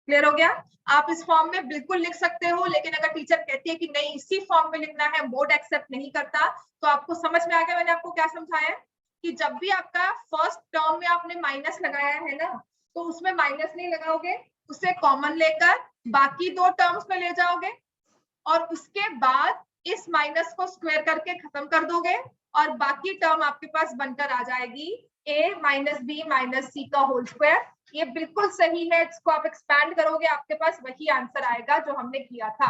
क्लियर हो गया? आप इस फॉर्म में बिल्कुल लिख सकते हो, लेकिन अगर टीचर कहती है कि नहीं इसी फॉर्म में लिखना है, बोर्ड एक्सेप्ट नहीं करता, तो आपको समझ में आ गया मैंने आपको क्या समझाया कि जब भी आपका फर्स्ट टर्म में आपने माइनस लगाया है ना, तो उसमें माइनस नहीं लगाओगे, उसे कॉमन लेकर बाकी दो टर्म्स में ले जाओगे और उसके बाद इस माइनस को स्क्वायर करके खत्म कर दोगे और बाकी टर्म आपके पास बनकर आ जाएगी a - b - c का होल स्क्वायर। ये बिल्कुल सही है, इसको आप एक्सपैंड करोगे आपके पास वही आंसर आएगा जो हमने किया था।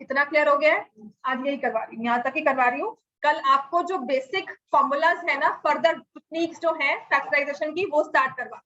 इतना क्लियर हो गया है? आज यही करवा रही हूँ, यहाँ तक ही करवा रही हूँ। कल आपको जो बेसिक फॉर्मूलाज है ना, फर्दर टेक्निक्स जो है फैक्टराइजेशन की, वो स्टार्ट करवा